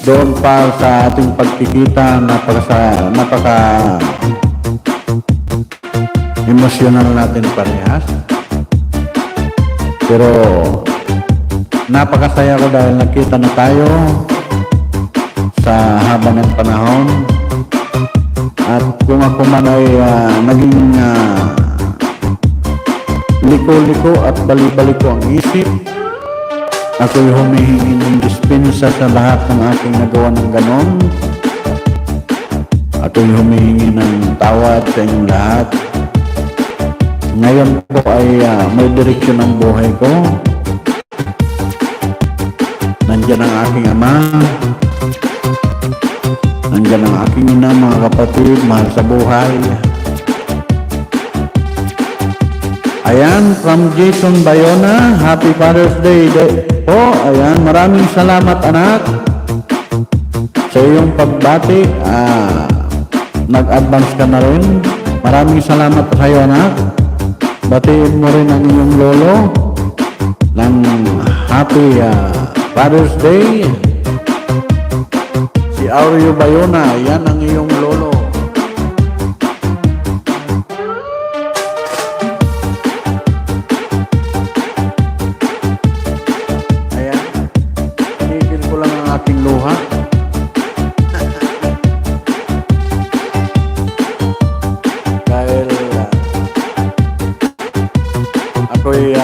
doon pa sa ating pagkikita, napaka emotional natin parehas. Pero napakasaya ko dahil nakita na tayo sa haba ng panahon. At kung ako man ay naging liko-liko at bali-balik ko ang isip, ako'y humihingi ng dispensa sa lahat ng aking nagawa ng ganon. Ako'y humihingi ng tawad sa inyong lahat. Ngayon po ay may direksyon ang buhay ko. Nandiyan ang aking ama. Nandiyan ang aking ina, mga kapatid, mahal sa buhay. Ayan, from Jason Bayona, Happy Father's Day po. Ayan, maraming salamat anak sa iyong pagbati. Nag-advance ka na rin. Maraming salamat sa iyo anak. Batiin mo rin ang iyong lolo ng Happy Father's Day. Si Aureo Bayona, yan ang iyong lolo. Ayan, tinigil ko lang ang aking luha. Dahil ako'y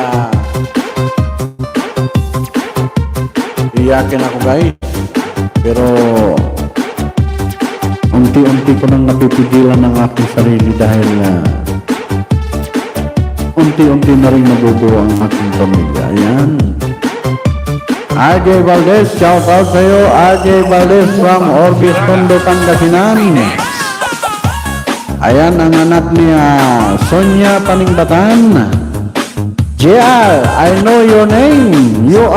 iyakin ako guys. Pero unti-unti ko nang napipigilan ang aking sarili dahil unti-unti na rin nabubuo ang aking pamilya. Ayan. RJ Valdez, shout out sa iyo. RJ Valdez from Orbis, Tondo, Pangasinan. Ayan ang anak ni Sonia Paningbatan. JR, I know your name. Your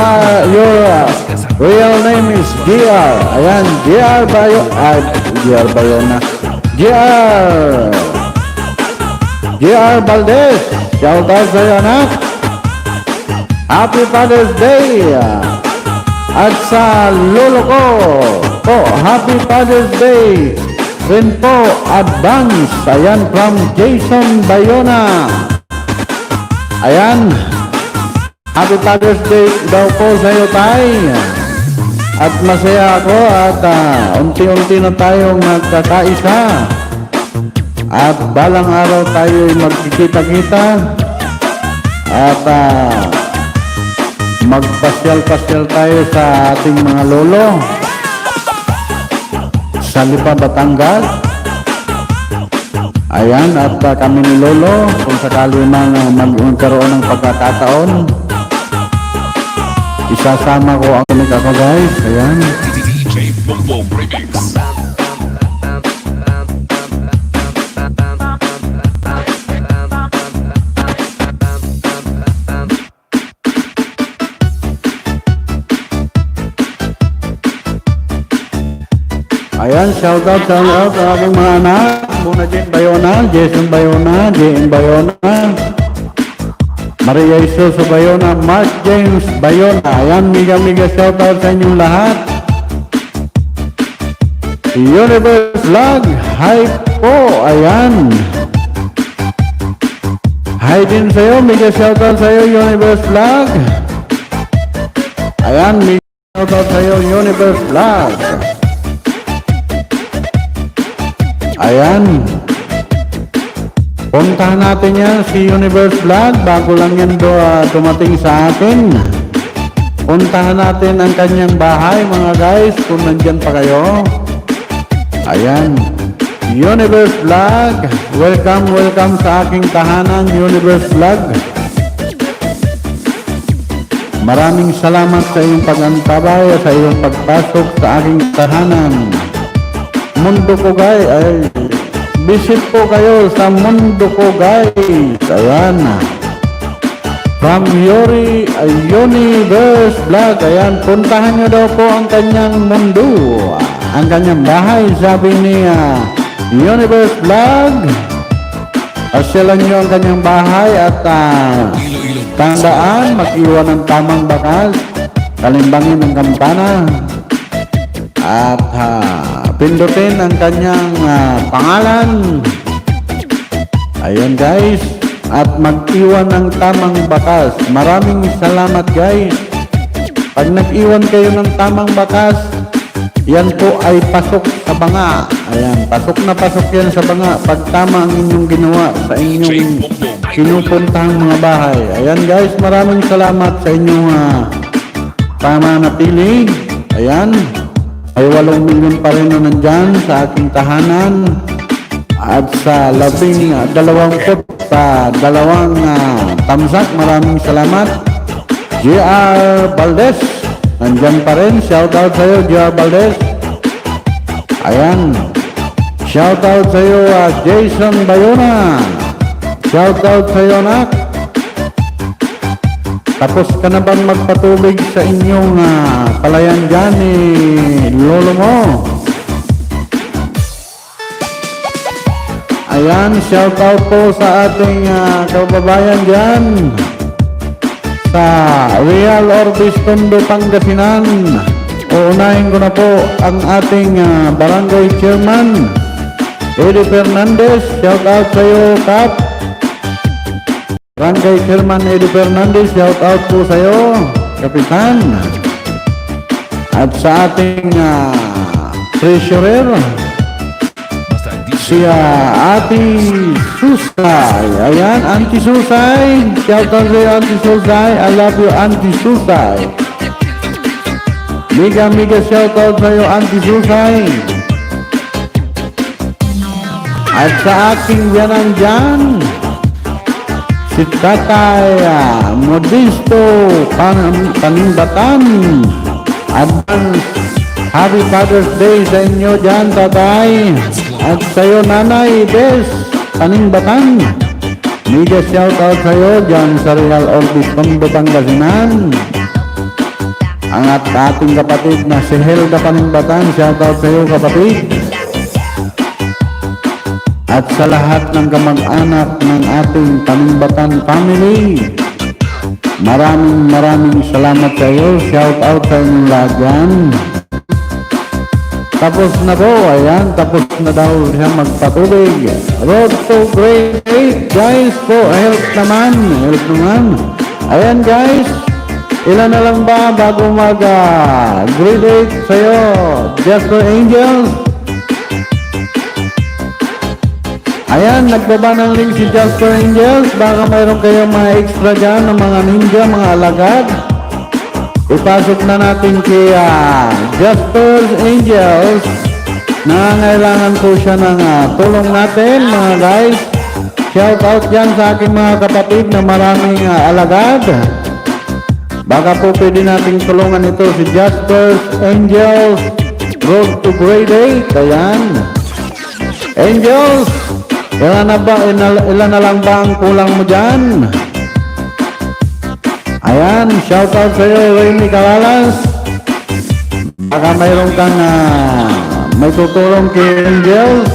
real name is JR. Ayan, JR Bayona. JR Valdez. Shout out sa iyo anak. Happy Father's Day. At sa lolo ko po, Happy Father's Day rin po, advance. Ayan, from Jason Bayona. Ayan, Happy Father's Day daw po sa iyo tay. At masaya ako at unti-unti na tayong nagkakaisa. At balang araw tayo magkikita-kita. At magpasyal-pasyal tayo sa ating mga lolo sa Lipa, Batangas. Ayan, at kami ni lolo, kung sakali man magkaroon ng pagkakataon, isasama ko ang kunig ako guys. Ayan. DJ Boom Remix. Ayan, shout out sa aking mga anak. Muna Jane Bayona, Jason Bayona, JM Bayona, Maria Isoso Bayona, Mark James Bayona. Ayan, miga shout out sa inyong lahat. Universe Vlog, hi po. Ayan, hi din sa iyo, miga shout out sa iyo Universe Vlog. Ayan, miga shout out sa iyo Universe Vlog. Ayan, puntahan natin yan si Universe Vlog. Bago lang yan dumating sa atin. Puntahan natin ang kanyang bahay mga guys, kung nandyan pa kayo. Ayan, Universe Vlog, welcome sa aking tahanan Universe Vlog. Maraming salamat sa iyong pag-antabay, sa iyong pagpasok sa aking tahanan. Mundo ko guys, ay visit po kayo sa mundo ko guys. Ayan, from Universe Vlog. Ayan, puntahan nyo daw po ang kanyang mundo, ang kanyang bahay, sabi ni Universe Vlog. Asyalan nyo ang kanyang bahay at tandaan, mag-iwan ng tamang bakas, kalimbangin ng kampana, at pindutin ang kanyang pangalan. Ayan guys, at mag-iwan ng tamang bakas. Maraming salamat guys. Pag nag-iwan kayo ng tamang bakas, yan po ay pasok sa banga. Ayan, pasok na pasok yan sa banga pag tama ang inyong ginawa sa inyong pinupuntahang mga bahay. Ayan guys, maraming salamat sa inyong pananatili. Ayan, ay 8 milyon pa rin na nandyan sa aking tahanan. At sa 22 tamsak, maraming salamat. JR Valdez, nandyan pa rin. Shoutout sa'yo, JR Valdez. Ayan. Shoutout sa'yo, Jason Bayona. Shoutout sa'yo, anak. Tapos ka na bang magpatubig sa inyong palayan dyan ni lolo mo? Ayan, shoutout po sa ating kababayan dyan sa Real Orbis, Tondo, Pangasinan. Uunahin ko na po ang ating barangay chairman, Eddie Fernandez. Shoutout sa iyo, Kap. Barangay chairman Eddie Fernandez, shoutout po sa iyo, Kapitan. At sa ating treasurer, si Ate Susay. Ayan, Auntie Susay. Shoutout sa iyo, Auntie Susay. I love you, Auntie Susay. Mega shoutout sa iyo, Auntie Susay. At sa aking biyanan dyan, si Tatay Modisto Panimbatan. Advance Happy Father's Day sa inyo dyan, Tatay. At sa iyo, Nanay Des Panimbatan. Mega shoutout sa iyo dyan sa Real Orbis, Tondo, Pangasinan. Ang ating kapatid na si Helda Panimbatan, shoutout sa iyo, kapatid. At sa lahat ng kamag-anak ng ating Panimbatan family, maraming salamat sa iyo. Shoutout sa inyong lahat dyan. Tapos na po, ayan, tapos na daw siya magpatubig. Road to grade 8, guys po, help naman. Ayan guys, ilan na lang ba bago mag grade 8 sa'yo? Just for Angels. Ayan, nagbaba ng link si Just for Angels. Baka mayroon kayong mga extra dyan ng mga ninja, mga alagad. Ipasok na natin kay Jasper's Angels. Nangangailangan po siya ng tulong natin, mga guys. Shout out dyan sa aking mga kapatid na maraming alagad. Baka po pwede nating tulungan ito si Jasper's Angels. Road to grade 8. Ayan. Angels, ilan na lang ba ang kulang mo dyan? Ayan, shoutout sa iyo, Rainy Calalas. Baka mayroon kang may tutulong kay Angels.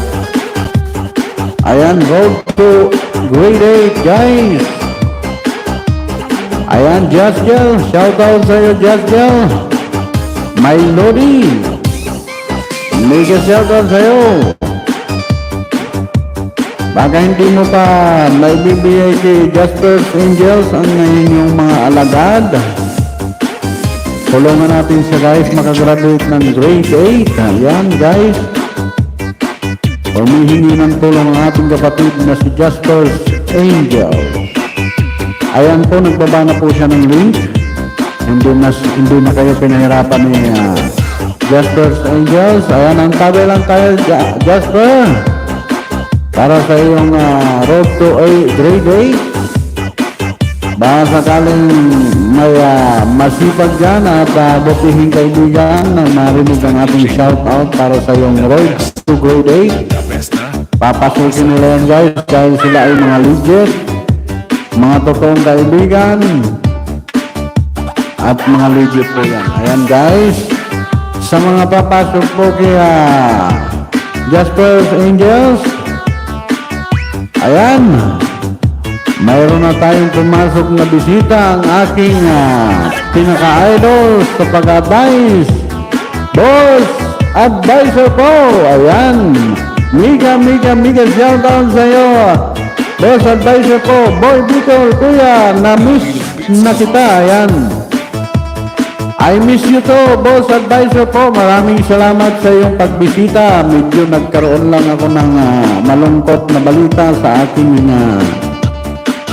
Ayan, road to grade 8, guys. Ayan, Jasgel, shoutout sa iyo, Jasgel. My Lodi, mega shoutout sa iyo. Baka hindi mo pa may bibigay kay Jasper's Angels ang inyong mga alagad. Tulungan natin siya guys makagraduate ng grade 8. Ayan guys. Humihingi ng tulong ang ating kapatid na si Jasper's Angels. Ayan po, nagbaba na po siya ng link. Hindi na kayo pinahirapan ni Jasper's Angels. Ayan, ang tabi lang tayo, Jasper. Para sa iyong road to grade 8. Baka sakaling may masipag dyan at butihin kaibigan na marinig ang ating shoutout para sa iyong road to grade 8. Papasukin nila yan guys dahil sila ay mga legit, mga totoong kaibigan at mga legit po yan. Ayan guys, sa mga papasok po kaya Jasper's Angels. Ayan, mayroon na tayong pumasok na bisita, ang aking pinaka-idol sa pag-advise, Boss Advisor po. Ayan, mega shoutout sa iyo, Boss advisor ko, Boy Bicol, kuya, na-miss na kita, ayan. I miss you to, boss advisor po. Maraming salamat sa iyong pagbisita. Medyo nagkaroon lang ako ng malungkot na balita sa aking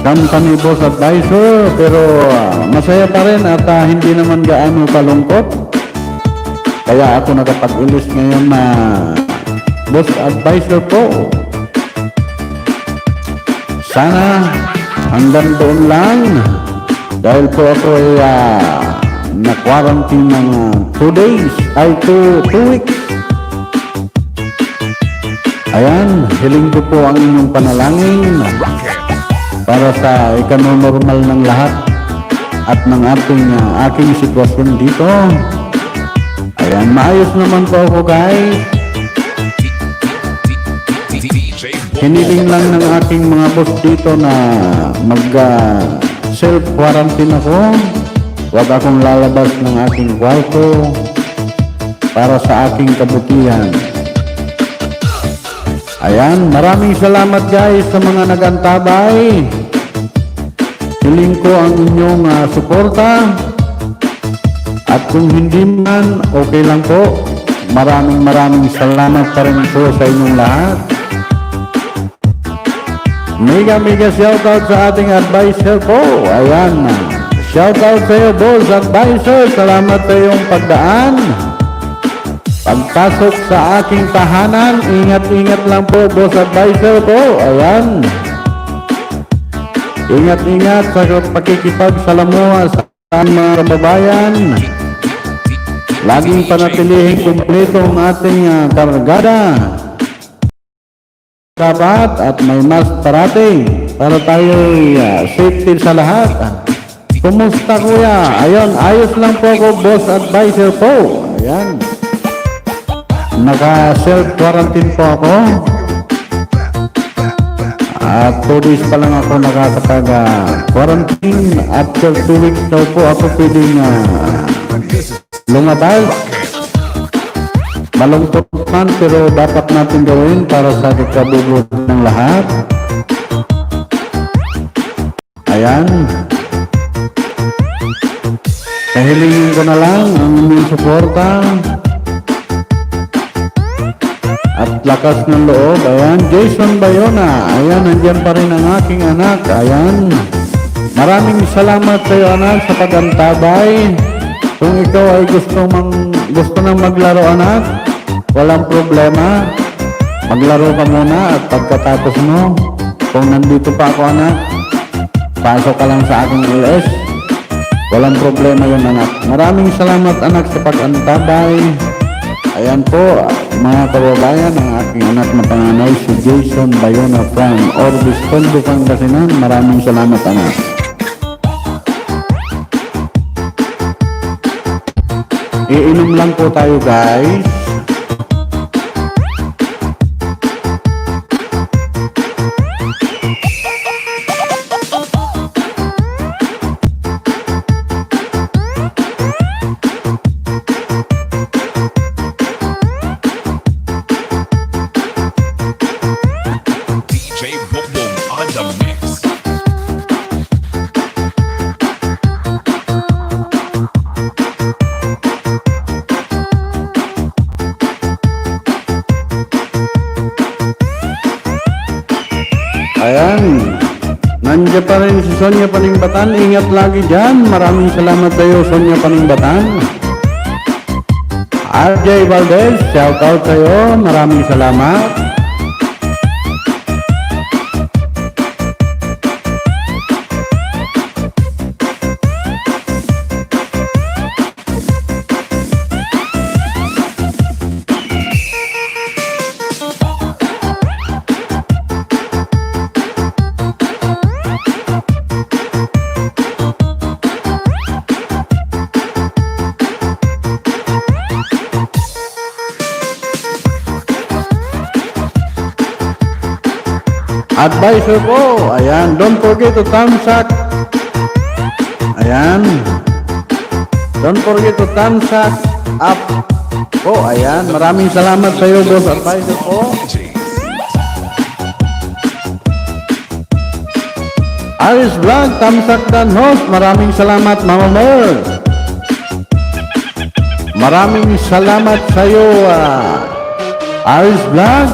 company, boss advisor. Pero masaya pa rin at hindi naman gaano kalungkot. Kaya ako nakapag-ilis ngayon na boss advisor po. Sana hanggang doon lang. Dahil po ako ay na-quarantine ng 2 days, ay 2 weeks. Ayan, hiling ko po ang inyong panalangin para sa ikanormal ng lahat at ng aking sitwasyon dito. Ayan, maayos naman po ako guys. Hiniling lang ng aking mga boss dito na self-quarantine ako. Huwag akong lalabas ng aking kwarto para sa aking kabutihan. Ayan, maraming salamat guys sa mga nagantabay. Hiling ko ang inyong suporta. At kung hindi man, okay lang po. Maraming salamat pa rin po sa inyong lahat. Mega shoutout sa ating advisor po. Ayan. Shoutout sa iyo, boss advisor. Salamat sa iyong pagdaan. Pagpasok sa aking tahanan, ingat-ingat lang po, boss advisor po. Ayan. Ingat-ingat sa pakikipagsalamuha sa mga kababayan. Laging panatilihin kumpleto ang ating kargada. Dapat at may mas parating para tayo safety sa lahat. Kumusta kuya? Ayun, ayos lang po ako, boss advisor po. Ayan. Naka-self-quarantine po ako. At 2 days pa lang ako nakakapag-quarantine. After 2 weeks daw po ako pwedeng lumabas. Malungkot man pero dapat natin gawin para sa kabubuti ng lahat. Ayan. Kahilingin ko na lang ang inyong suporta at lakas ng loob. Ayan, Jason Bayona. Ayan, nandyan pa rin ang aking anak. Ayan. Maraming salamat sa iyo anak sa pagantabay. Kung ikaw ay gusto nang maglaro anak, walang problema. Maglaro ka muna at pagkatapos mo, kung nandito pa ako anak, pasok ka lang sa aking LS. Walang problema yun anak. Maraming salamat anak sa pag-antabay. Ayan po mga kababayan, ang aking anak na panganay si Jason Bayona from Orbis, Tondo, Pangasinan. Maraming salamat anak. Iinom lang po tayo guys. DJ Bongbong on the mix. Ayan, nandiyan pa rin si Sonia Paningbatan. Ingat lagi dyan. Maraming salamat sa iyo, Sonia Paningbatan. RJ Valdez, shout out sa iyo. Maraming salamat. Advisor po, ayan, don't forget to thumbs up. Ayan, don't forget to thumbs up po, ayan, maraming salamat sa iyo, boss advisor po. Aris Vlog, Tamsak dan host, maraming salamat Mama Mer. Maraming salamat sa iyo, Aris Vlog.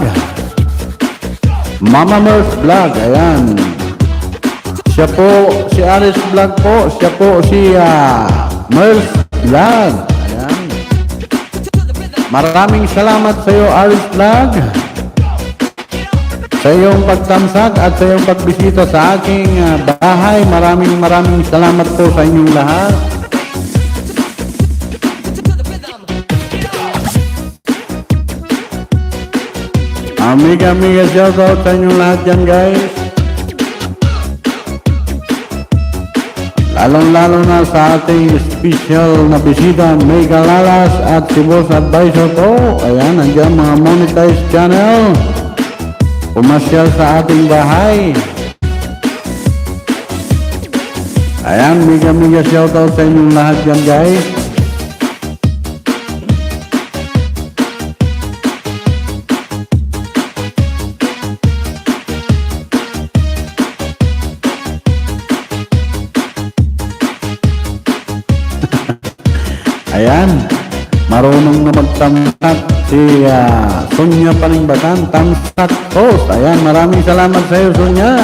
Mama Mer's Vlog, ayan. Siya po, si Aris Vlog po, siya po si Mer's Vlog. Ayan. Maraming salamat sa iyo, Aris Vlog. Sa iyong pagtamsak at sa iyong pagbisita sa aking bahay. Maraming salamat po sa inyong lahat. Amiga shoutout sa inyong lahat dyan, guys. Lalong-lalo na sa ating special na bisita, Mega Lalas at si Boss Advisor po. Ayan, nandiyan mga monetized channel. Pumasyal sa ating bahay. Ayan, mega shoutout sa inyong lahat dyan, guys. Ayan, marunong na magtamsak si Sonia Paningbatan, Tamsak Host. Ayan, maraming salamat sa iyo, Sonia.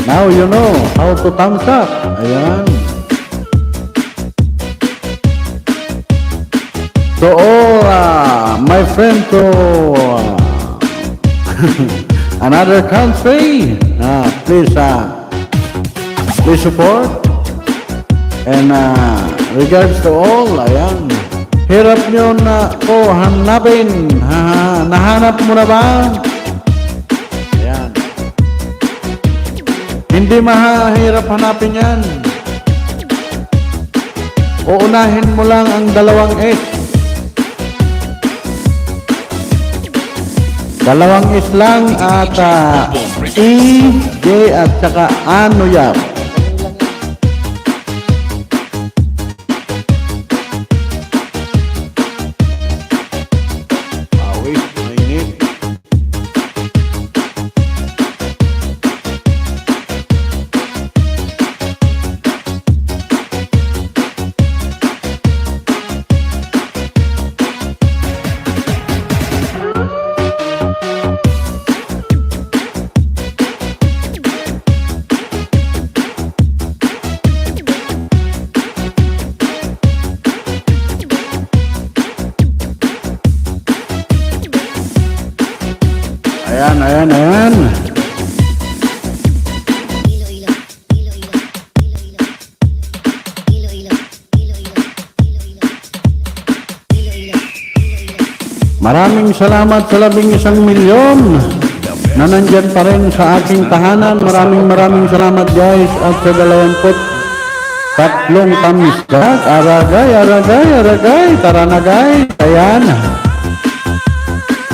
Now you know how to tamsak. Ayan. So all my friend to another country, please support and regards to all. Ayan. Hirap nyo na po hanapin. Nahanap mo na ba? Ayan. Hindi mahirap hanapin yan. Uunahin mo lang ang dalawang S. Dalawang S lang at E, J at saka ano yan. Ayan. Maraming salamat sa 11 milyon na nandyan pa rin sa aking tahanan. Maraming salamat, guys. At sa 23 tamsak. Aragay. Tara na, guys.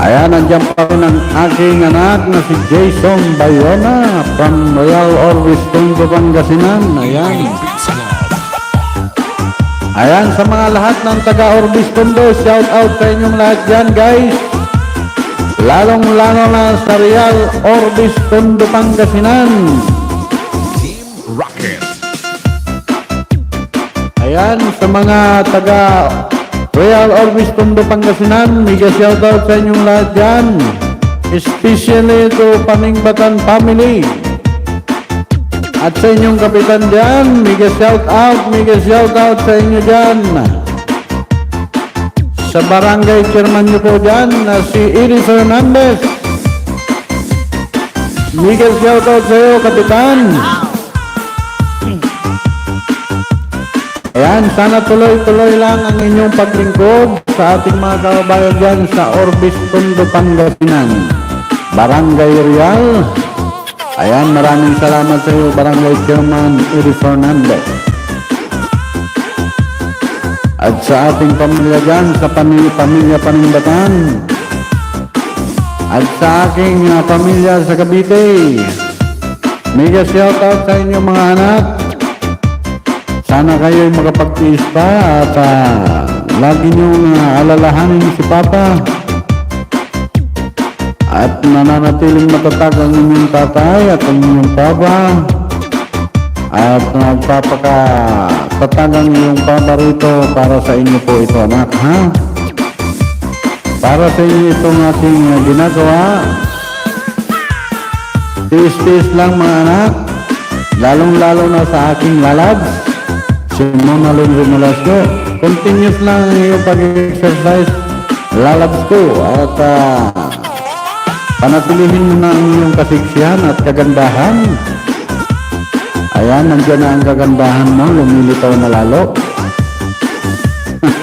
Ayan, nandiyan pa rin ang aking anak na si Jason Bayona from Royal Orbis, Tondo, Pangasinan. Ayan, sa mga lahat ng taga-Orbis, Tondo, shout out sa inyong lahat dyan, guys. Lalong-lalo na sa Royal Orbis, Tondo, Pangasinan. Team Rocket. Ayan, sa mga taga Royal Orbis, Tondo, Pangasinan, mega shoutout sa inyong lahat dyan. Especially to Paningbatan family. At sa inyong kapitan dyan, mega shoutout sa inyo dyan. Sa barangay chairman nyo po dyan, na si Iris Hernandez. Mega shoutout sa iyo, kapitan. Ayan, sana tuloy-tuloy lang ang inyong paglingkod sa ating mga kababayan dyan sa Orbis, Tondo, Pangasinan, Barangay Real. Ayan, maraming salamat sa iyo, Barangay Chairman Iris Fernandez. At sa ating pamilya dyan, sa pamilya Paningbatan. At sa aking pamilya sa Cavite. Mega shoutout sa inyong mga anak. Sana kayo'y makapagtiis pa at lagi niyong alalahanin si Papa at nananatiling matatag ang inyong tatay at ang inyong papa At nagpapakatatagang yung paborito para sa inyo po ito, anak, ha? Para sa inyo itong ating ginagawa. Tiis-tiis lang mga anak, lalong-lalo na sa aking lalabs, si Mona Lynn Remulasco. Continuous lang yung pag-exercise, lalabs ko, at panatilihin mo na ang iyong kasiksihan at kagandahan. Ayan, nandiyan na ang kagandahan mo, lumilitaw na lalo.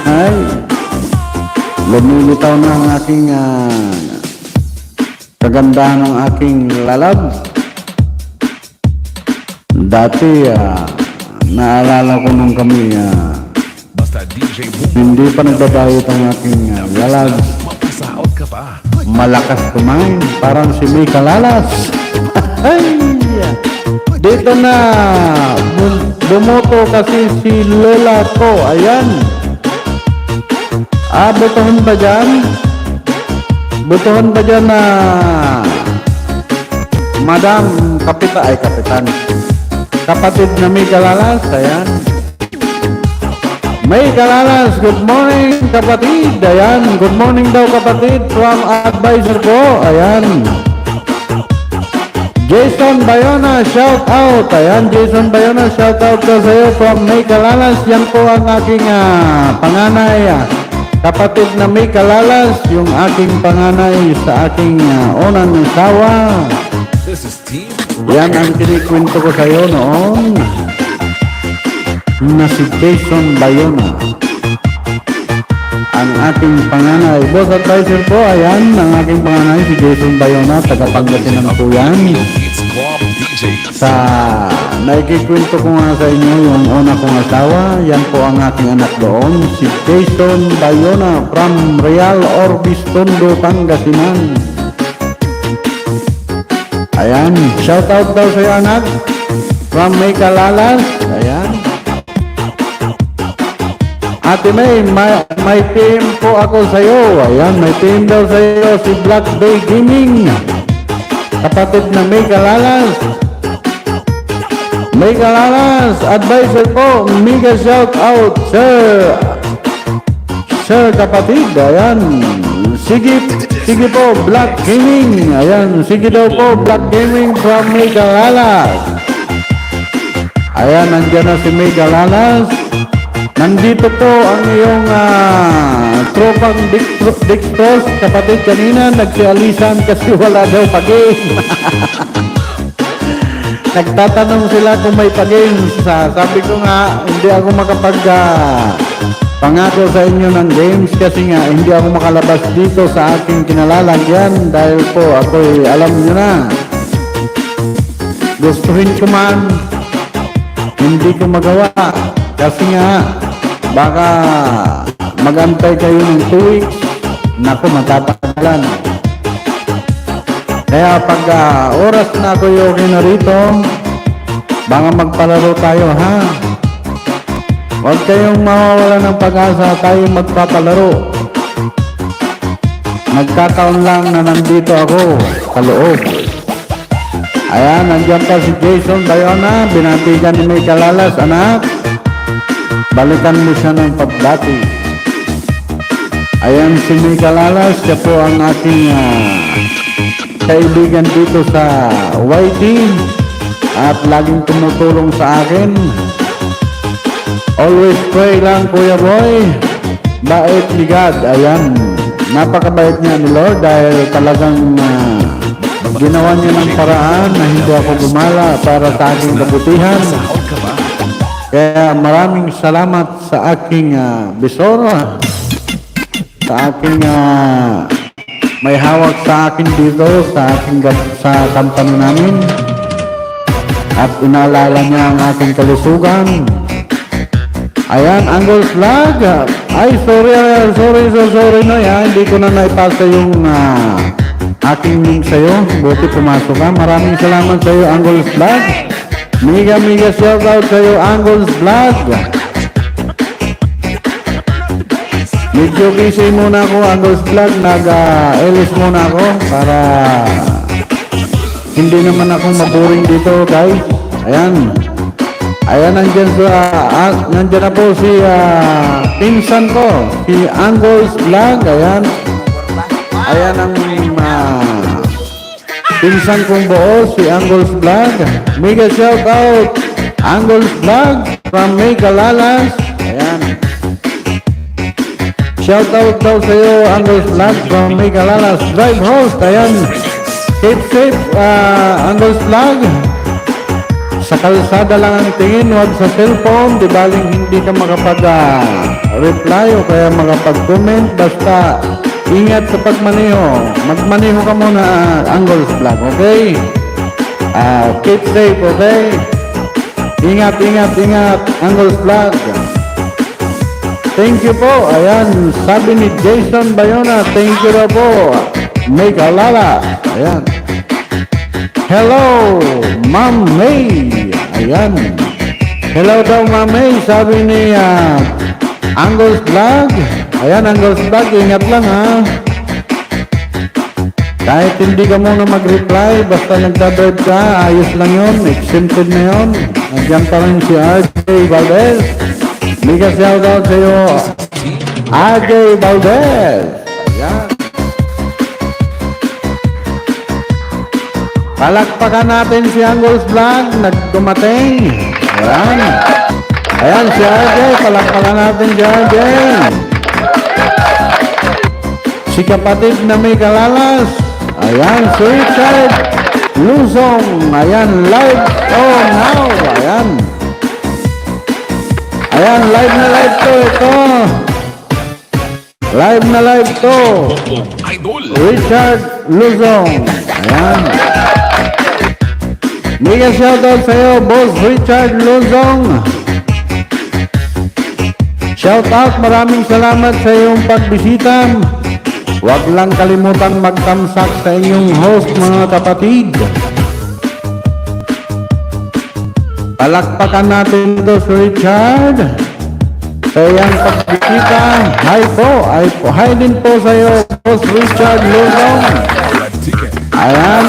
Ay, lumilitaw na ang aking kagandahan ng aking lalab. Dati, naalala ko nung kami, Basta DJ Boom, hindi pa nagbabayot ang aking lalab. mapasaot ka pa. Malakas kumain, parang si Mika Lalas. Ay, dito na, bumoto kasi si Lola ko, ayan. Botohan ba dyan? Botohan ba dyan na Madam Kapitan. Kapatid na Mika Lalas, ayan. Mika Lalas, good morning kapatid, ayan. Good morning daw kapatid from advisor ko, ayan. Jason Bayona, shout out. Ayan, Jason Bayona, shout out ko sa iyo from Mika Lalas. Yan po ang aking panganay. Kapatid na Mika Lalas, yung aking panganay sa aking unang asawa. This is Team Yan ang kinikwento ko sa iyo noon na si Jason Bayona. Ang aking panganay, boss advisor ko, ayan, ang aking panganay si Jason Bayona, taga-Pangasinan po yan. It's Bob DJ. Sa naikikwento ko nga sa inyo yung una kong asawa, yan po ang aking anak doon, si Jason Bayona from Real Orbis, Tondo, Pangasinan. Ayan, shout out daw sa iyo anak from Mika Lalas. Ayan. Ate May, may team po ako sa iyo. Ayan, may team daw sa iyo si Black Bay Gaming. Kapatid na Mika Lalas. Mika Lalas, advisor po, mega shout out, sir. Sir kapatid, ayan. Sige po, Black Gaming. Ayan, sige daw po, Black Gaming from Mika Lalas. Ayan, nandiyan na si Mika Lalas. Nandito po ang iyong tropang Dextros, kapatid kanina, nagsialisan kasi wala daw pag-game. Nagtatanong sila kung may pag-game. Sabi ko nga, hindi ako pangako sa inyo ng games kasi nga, hindi ako makalabas dito sa aking kinalalagyan dahil po ako'y alam nyo na. Gustuhin ko man, hindi ko magawa. Kasi nga, baka magantay kayo ng 2 weeks, naku, matatagalan. Kaya pag oras na ako yung na rito, baka magpalaro tayo, ha? Huwag kayong mawawala ng pag-asa, tayo magpapalaro. Nagkataon lang na nandito ako sa loob. Ayan, nandiyan pa si Jason Bayona, binatigan ni Mika Lalas, anak. Balikan mo siya ng pagdati. Ayan si Mika Lalas, siya po ang ating kaibigan dito sa YT at laging tumutulong sa akin. Always pray lang, Kuya Boy. Bait ni God. Ayan, napakabait niya ni Lord dahil talagang ginawa niya ng paraan na hindi ako gumala para sa aking kabutihan. Mapasaot ka ba? Kaya maraming salamat sa aking bisora, sa aking may hawak sa akin dito, sa company namin. At inaalala niya ang aking kalusugan. Ayan, Angles Vlog. Ay, sorry no, hindi ko na naipasa yung aking link sa'yo. Buti pumasok ka. Maraming salamat sa'yo, Angles Vlog. Mega shout out sa'yo, Angles Vlog. Medyo busy muna ako, Angles Vlog. Nag-LS muna ako para hindi naman ako maboring dito, guys. Ayan. Ayan, nandyan na po si pinsan ko, si Angles Vlog. Ayan. Ayan ang pinsan kong buo, si Angles Vlog. Mega shout out, Angles Vlog from Mega Lalas. Ayan. Shout out daw sa iyo, Angles Vlog from Mega Lalas. Drive host. Ayan. Keep safe, Angles Vlog. Sa kalsada lang ang tingin, huwag sa cellphone. Di baling hindi ka makapag-reply o kaya makapag-comment. Basta ingat sa pagmaneho. Magmaneho ka muna, Angles Vlog, okay? Keep safe, okay? Ingat, Angles Vlog. Thank you po. Ayan, sabi ni Jason Bayona, thank you na po. Mega Lala. Ayan. Hello, Ma'am May. Ayan. Hello daw, Ma'am May. Sabi ni Angles Vlog. Ayan, Angles Vlog. Ingat lang, ha. Kahit hindi ka muna mag-reply, basta nagdadrive ka, ayos lang yun. Exempted na yun. Nandiyan pa rin si RJ Valdez. Mega shout out sa iyo, RJ Valdez. Ayan. Palakpakan natin si Angles Vlog, nagdumating. Ayan. Ayan si RJ, palakpakan natin si RJ. Si kapatid na may kalalas. Ayan, si Richard Luzong. Ayan, live now. Ayan. Ayan, live na live to ito. Live na live to. Idol. Richard Luzong. Ayan. Mega shoutout sa iyo, Boss Richard Luzong. Shoutout, maraming salamat sa iyong pagbisita. Huwag lang kalimutan magtamsak sa inyong host, mga kapatid. Palakpakan natin ito si Richard sa iyong pagbisita. Hi po, hi din po sa iyo, Boss Richard Luzong. Ayan.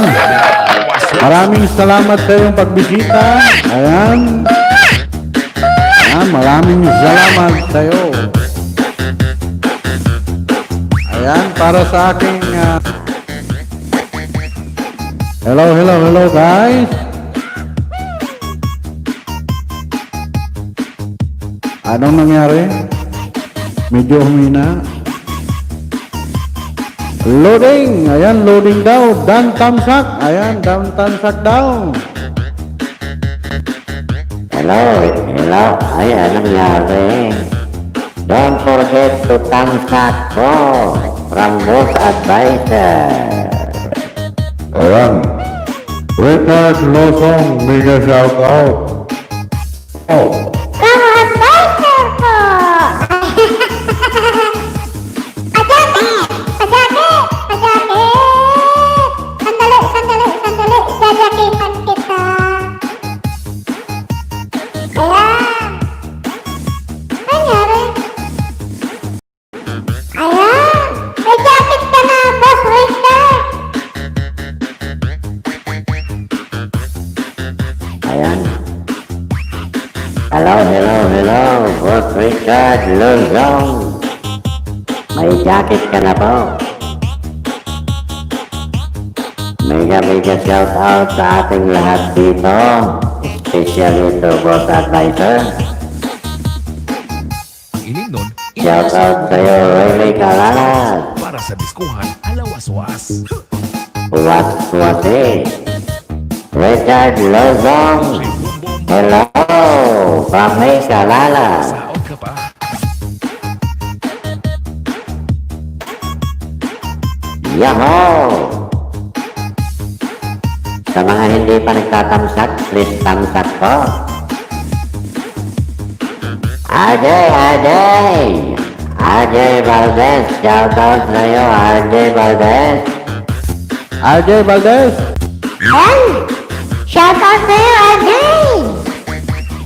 Maraming salamat sa iyong pagbisita. Ayan. Ayan, maraming salamat sa iyo. Ayan, para sa aking hello guys. Anong nangyari? Medyo humina. Loading! Ayan, loading daw. Dan tamsak. Ayan, dan tamsak daw. Hello. Ay, anong nangyari? Don't forget to tamsak ko from Boss Advisor. Ayan. Richard Losong, mega shout out. Oh. Hello, Boss Richard Luzong. May jacket ka na po. Mega shout out sa ating lahat dito. Especially to Boss Advisor. Ang ining nun, Shout out sa'yo, Ray Kalalas. para sa diskuhan, alawas-was. What's Richard Luzong. Hello, from Ray Kalalas. Saot ka pa. Yaho! Sa mga hindi pa nagtatamsak, please tamsak po. RJ Valdez, shout out sa'yo, RJ Valdez. RJ Valdez. Hey! Shout out sa'yo, RJ!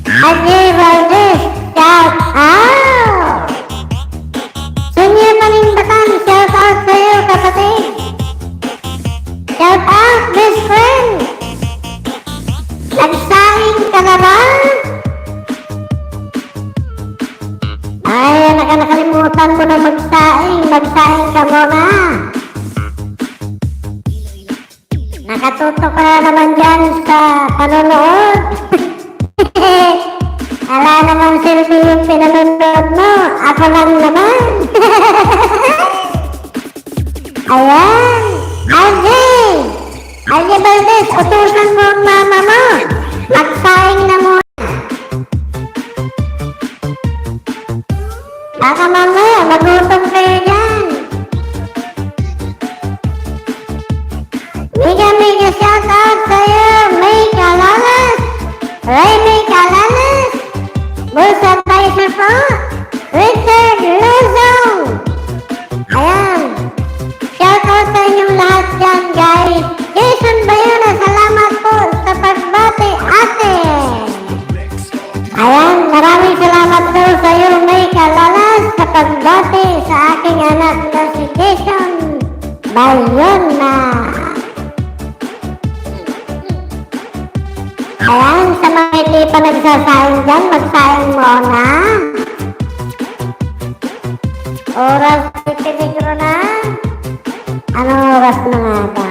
RJ Valdez, shout out! Sunyo Panindakan, shout out sa'yo, kapatid! Shout out, best friend! Nagsaing ka na ba? nakatutok ka na naman dyan sa panonood. Wala namang silbi yung pinanonood mo. Ako lang naman. Ayan. RJ Valdez, utusan mo ang mama mo. Magsaing na muna. Baka mamaya, magutom kayo dyan. Mega shout out sa'yo, May Calalas, Ray May Calalas, Bulsa Advisor po, Richard Luzong. Ayan, shout out sa inyong lahat dyan guys. Jason Bayona, salamat po sa pagbati ate. Ayan, maraming salamat po sa iyo, May Calalas, sa pagbati sa aking anak na si Jason Bayona. Ayan, sa mga hindi pa nagsasaing dyan, magsaing muna. Oras itinigro na. Anong oras na nga ba?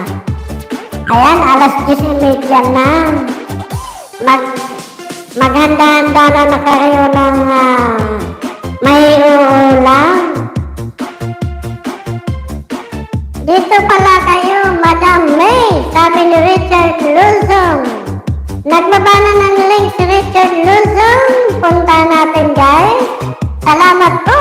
Ayan, alas 10:30 na. Maghanda-handa na kayo ng may uulam. Dito pala kayo, Madam May, sabi ni Richard Luzong. Nagbaba na ng link si Richard Luzong. Punta natin guys. Salamat po.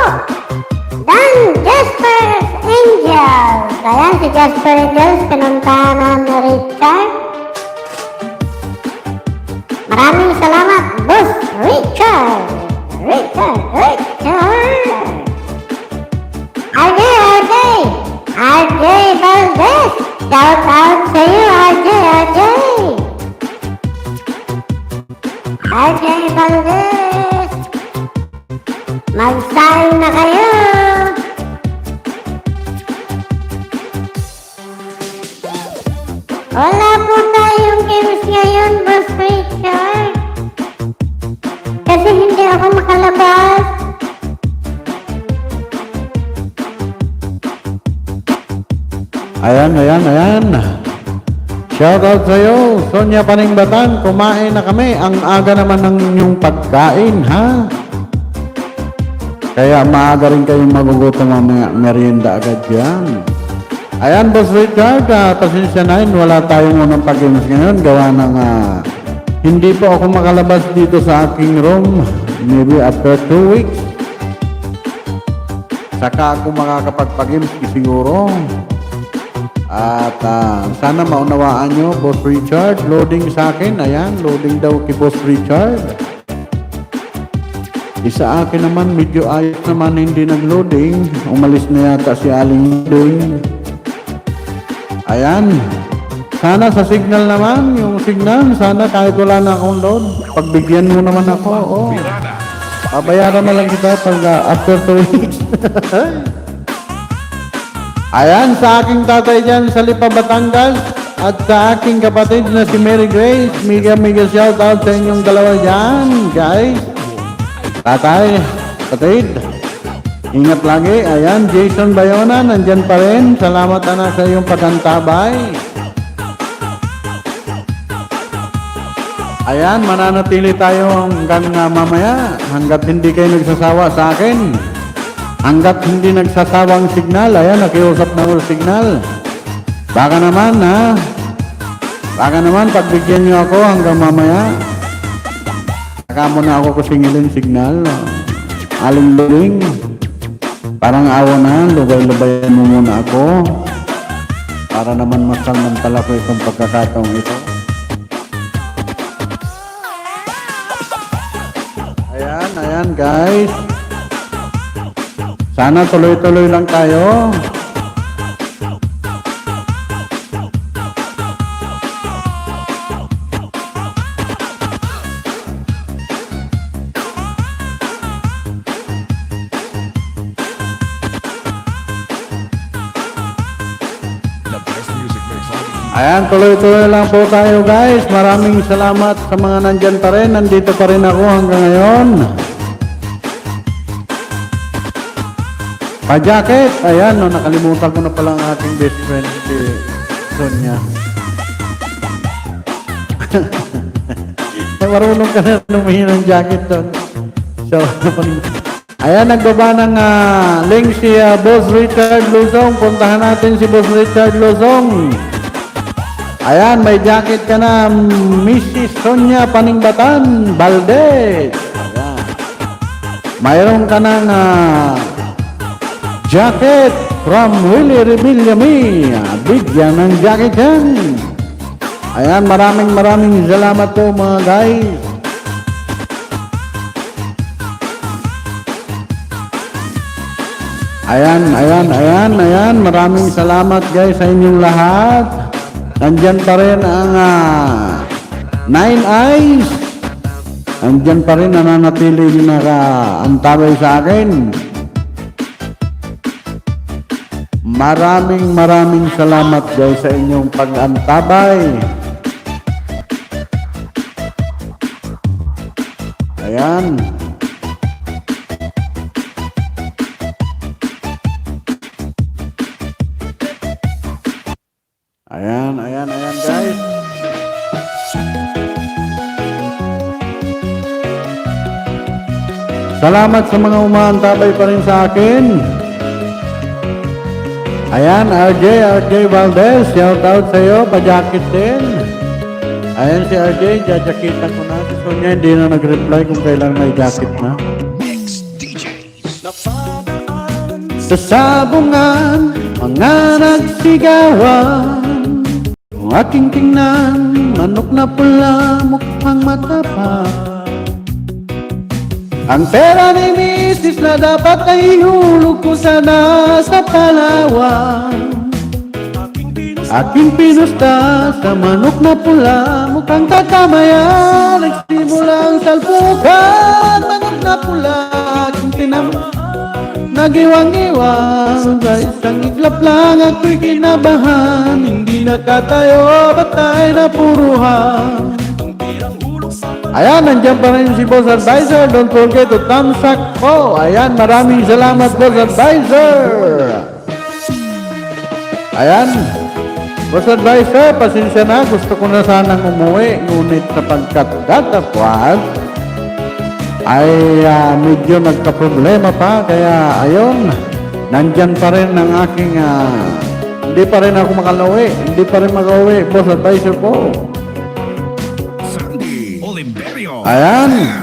Dan Jasper's Angels. Ayan si Jasper Angels. Pinuntahan na ni Richard. Maraming salamat, Boss Richard. Richard. RJ Valdez. Shout out sa iyo, RJ. RJ Valdez. Magsaing na kayo. Wala po tayong games ngayon, Boss Richard. Kasi hindi ako makalabas. Ayan. Shoutout sa'yo, Sonia Paningbatan. Kumain na kami. Ang aga naman ng inyong pagkain, ha? Kaya maaga rin kayong magugutom mamaya. Merienda agad yan. Ayan, Boss Richard, pasensya na yun. Wala tayong unang pag-games ngayon. Gawa ng hindi po ako makalabas dito sa aking room. Maybe after 2 weeks. Saka ako makakapagpag-games siguro. At sana maunawaan nyo, Boss Richard. Loading sa akin. Ayan, loading daw kay Boss Richard. Isa akin naman, medyo ayos naman hindi nag-loading. Umalis na yata si Aling Loading. Ayan. Sana sa signal naman, yung signal, sana kahit wala na akong load, pagbigyan mo naman ako. Oh. Pabayaran na lang kita pag after 2 weeks. Ayan, sa aking tatay dyan sa Lipa, Batangas, at sa aking kapatid na si Mary Grace, mega shout out sa inyong dalawa dyan, guys. Tatay, kapatid, ingat lagi. Ayan, Jason Bayona, nandyan pa rin. Salamat anak sa iyong pagkantabay. Ayan, mananatili tayo hanggang mamaya, hanggat hindi kayo nagsasawa sa akin. Hanggat hindi nagsasawang signal, ayan, nakiusap na ulit signal. Baka naman, ha? Baka naman, pagbigyan nyo ako hanggang mamaya. Saka mo na ako kusingilin signal. Aling-luling. Parang awa na, lubay-lubayan mo muna ako. Para naman masamantala ko itong pagkakataong ito. Ayan, guys. Sana tuloy-tuloy lang tayo. Ayan, tuloy-tuloy lang po tayo guys. Maraming salamat sa mga nandyan pa rin. Nandito pa rin ako hanggang ngayon. Pa-jacket. Ayan, no, nakalimutan ko na pala ang aking best friend si Sonia. Marunong ka na lumihin ng jacket doon. So, ayan, nagbaba ng link si Boss Richard Luzong. Puntahan natin si Boss Richard Luzong. Ayan, may jacket ka na, Mrs. Sonia Paningbatan Valdez. Ayan. Mayroon ka ng jacket from Willie Rebillamy. Bigyan ng jacket yan. Ayan, maraming salamat po mga guys. Ayan, maraming salamat guys sa inyong lahat. Nandyan pa rin ang Nine Eyes. Nandyan pa rin, nananatili nakaantabay sa akin. Maraming salamat guys sa inyong pag-antabay. Ayan. Ayan guys. Salamat sa mga umaantabay pa rin sa akin. Ayan, RJ Valdez, shout out sa iyo, pa-jacket din. Ayan si RJ, jajakitan ko na. Si Sonia hindi na nag-reply kung kailan may jacket na. Sa sabungan, mga nagsigawan, ang aking tingnan, manok na pula, mukhang matapang. Ang pera ni Mrs. na dapat ay ihulog ko sana sa Palawan. Aking pinusta sa manok na pula, mukhang tatamaya. Nagsimula ang salpukan, manok na pula, aking tinamay. Nagiwang-iwang sa isang iglap lang ako'y kinabahan. Hindi nakatayo, batay na puruhan. Ayan, nandiyan pa rin si Boss Advisor. Don't forget to thumbs up po. Ayan, maraming salamat Boss Advisor. Ayan, Boss Advisor, pasensya na. Gusto ko na sanang umuwi. Ngunit sapagkat datapwat ay medyo nagka-problema pa. Kaya ayun, nandyan pa rin ang aking hindi pa rin ako makauwi. Hindi pa rin makauwi, Boss Advisor po. Ayan,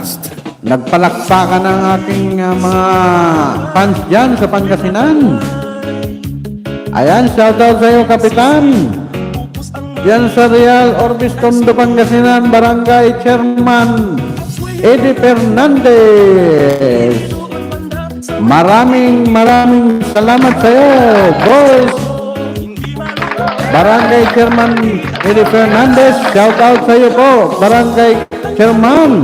nagpalakpakan ang aking mga fans dyan sa Pangasinan. Ayan, shoutout sa iyo, Kapitan. Diyan sa Real Orbis Tondo, Pangasinan, Barangay Chairman Eddie Fernandez. Maraming salamat sa iyo, boss. Barangay Chairman Eddie Fernandez, shoutout sa iyo po, Barangay Chairman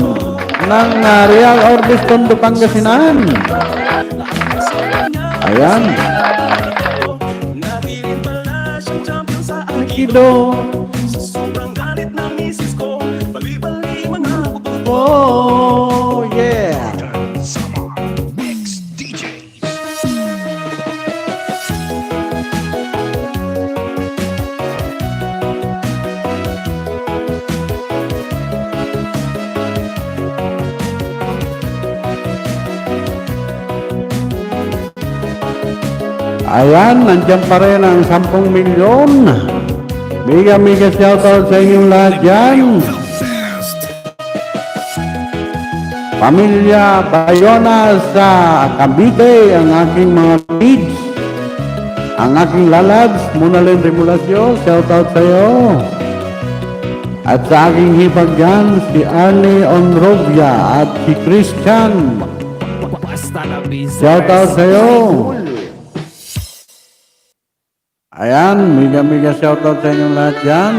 ng Real Orbis Tondo, Pangasinan. Ayan. Kido. Oh, yeah. Ayan, nandiyan pa rin ang 10 milyon. Mega shoutout sa inyong lahat dyan. Pamilya Bayona sa Cavite, ang aking mga kids, ang aking lalads, Munalin Remulasyo, shoutout sa iyo. At sa aking hipag dyan, si Arnie Onrovia at si Christian. Shoutout sa iyo. Ayan, mega shoutout sa inyong lahat dyan.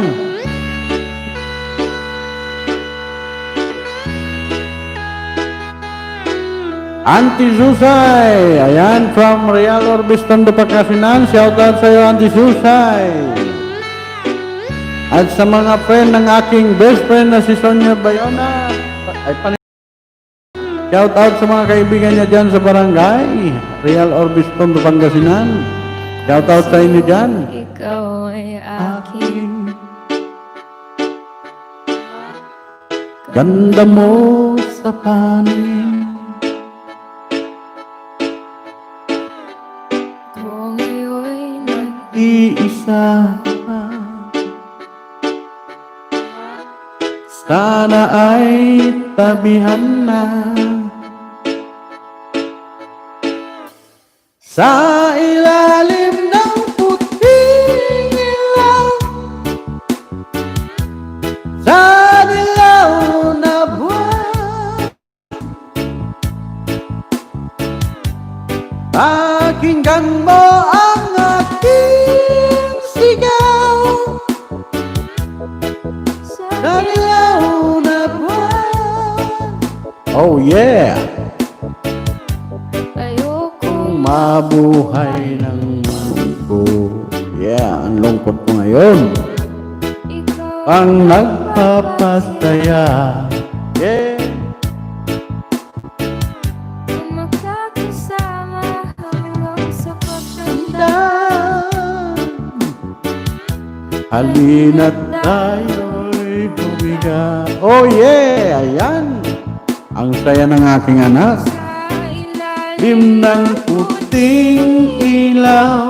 Auntie Susay, ayan, from Real Orbis Tondo, Pangasinan, shoutout sa iyo, Auntie Susay. At sa mga friend ng aking best friend na si Sonia Bayona, shoutout sa mga kaibigan niya dyan sa barangay Real Orbis Tondo, Pangasinan. Shoutout sa inyo dyan. Ikaw ay akin. Ganda mo sa panin. Kung iyo'y Iisa. Sana ay tabihan na sa ilalim ng puting ilaw, sa dilaw na buwan. Pakinggan mo ang aking sigaw sa dilaw na buwan. Oh yeah! ayokong Mabuhay ng mundo. Yeah, ang lungkot mo ngayon. ikaw Ang nagpapasaya. Yeah. ang magkakasama hanggang sa pagtanda. Halina't tayo'y humiga. Oh yeah, ayan. Ang saya ng aking anak. Sa ilalim Lim ng puting ilaw,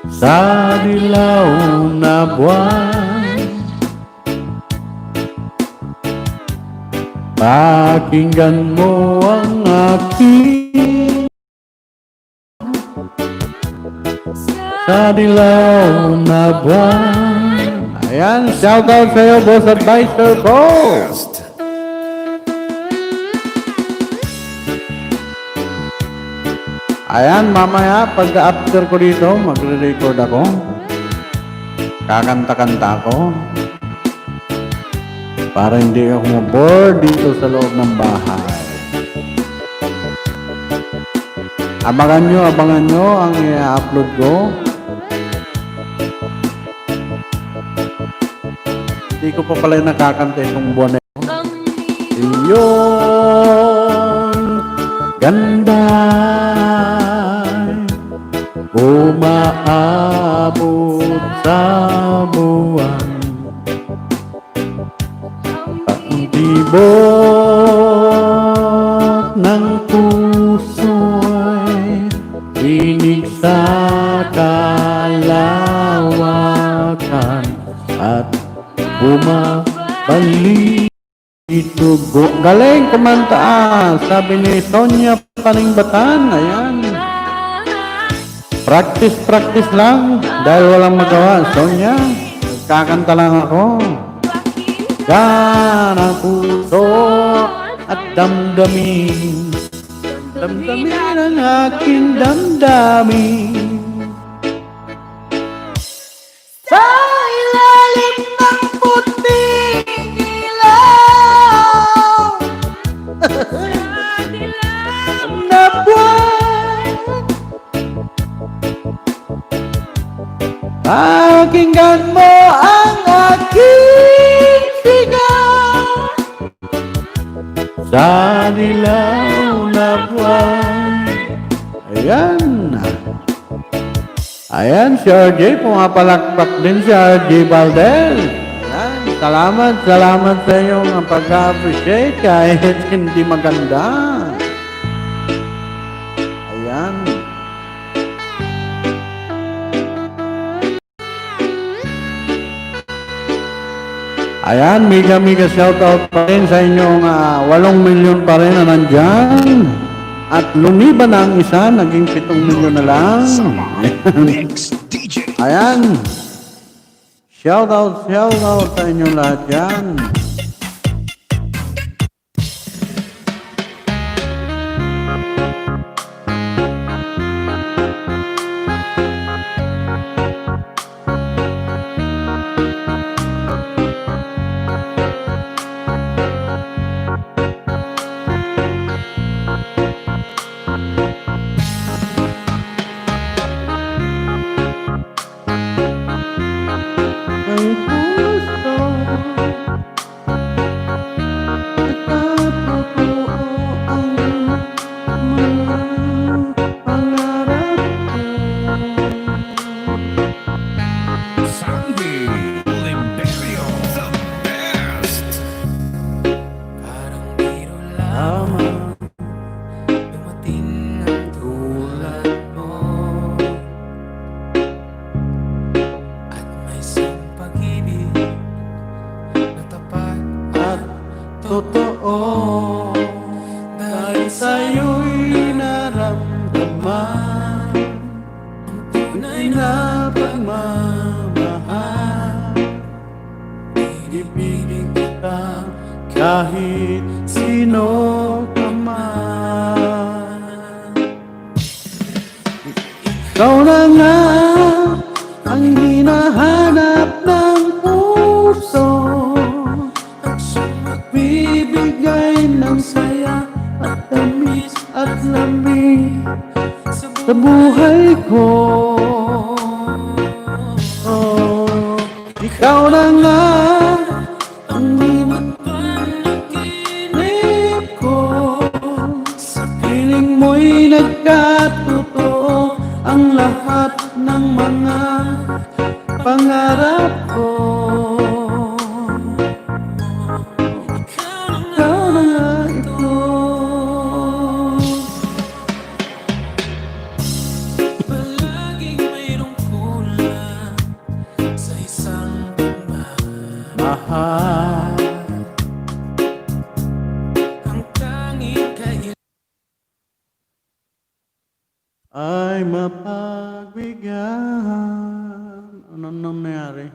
sa dilaw na buwan. Pakinggan mo ang aking sa dilaw na buwan. Ayan, shout out sa'yo, Boss Advisor Boss. Ayan, mamaya, pag after ko dito, magre-record ako. Kakanta-kanta ako. Para hindi ako ma-bored dito sa loob ng bahay. Abangan nyo ang i-upload ko. Hindi ko pa pala nakakanta itong buwan na ito. ang Iyon ganda umaabot sa buwan. Ang tibok ng puso'y tinig sa kalawakan at bumabalik. Itugo. Galing kumanta. Sabi ni Sonia Paningbatan. Ayan. Practice lang. Dahil walang magawa. Sonia, kakanta lang ako. Yan ang puso at damdamin. Damdamin ang aking damdamin. Sa ilalim ng puting ilaw na buwan. Pakinggan mo ang aking sigaw sa dilaw na buwan. Ayan. Ayan, si RJ, pumapalakpak din si RJ Valdez. Ayan, salamat sa iyong pag-appreciate kahit hindi maganda. Ayan. Ayan, mega shoutout pa rin sa inyong 8 milyon pa rin na nandyan. At lumiban na ang isa, naging 7 milyon na lang. Ayan. Shoutout sa inyong lahat yan. Ang puso totoo. Dahil sa'yo'y naramdaman ang tunay na pagmamahal. Ibigin kita kahit sino ka man. Ikaw na nga ang hinahanap ng puso, bibigay ng saya at tamis at lamig sa buhay ko. Oh, ikaw na nga ang panaginip ko, sa piling mo'y nagkatotoo ang lahat ng mga pangarap ko. Ikaw na nga ito. Palaging mayroong kulang sa isang Mahal, ang tanging kailangan ay mapagbigyan. Ano nangyari?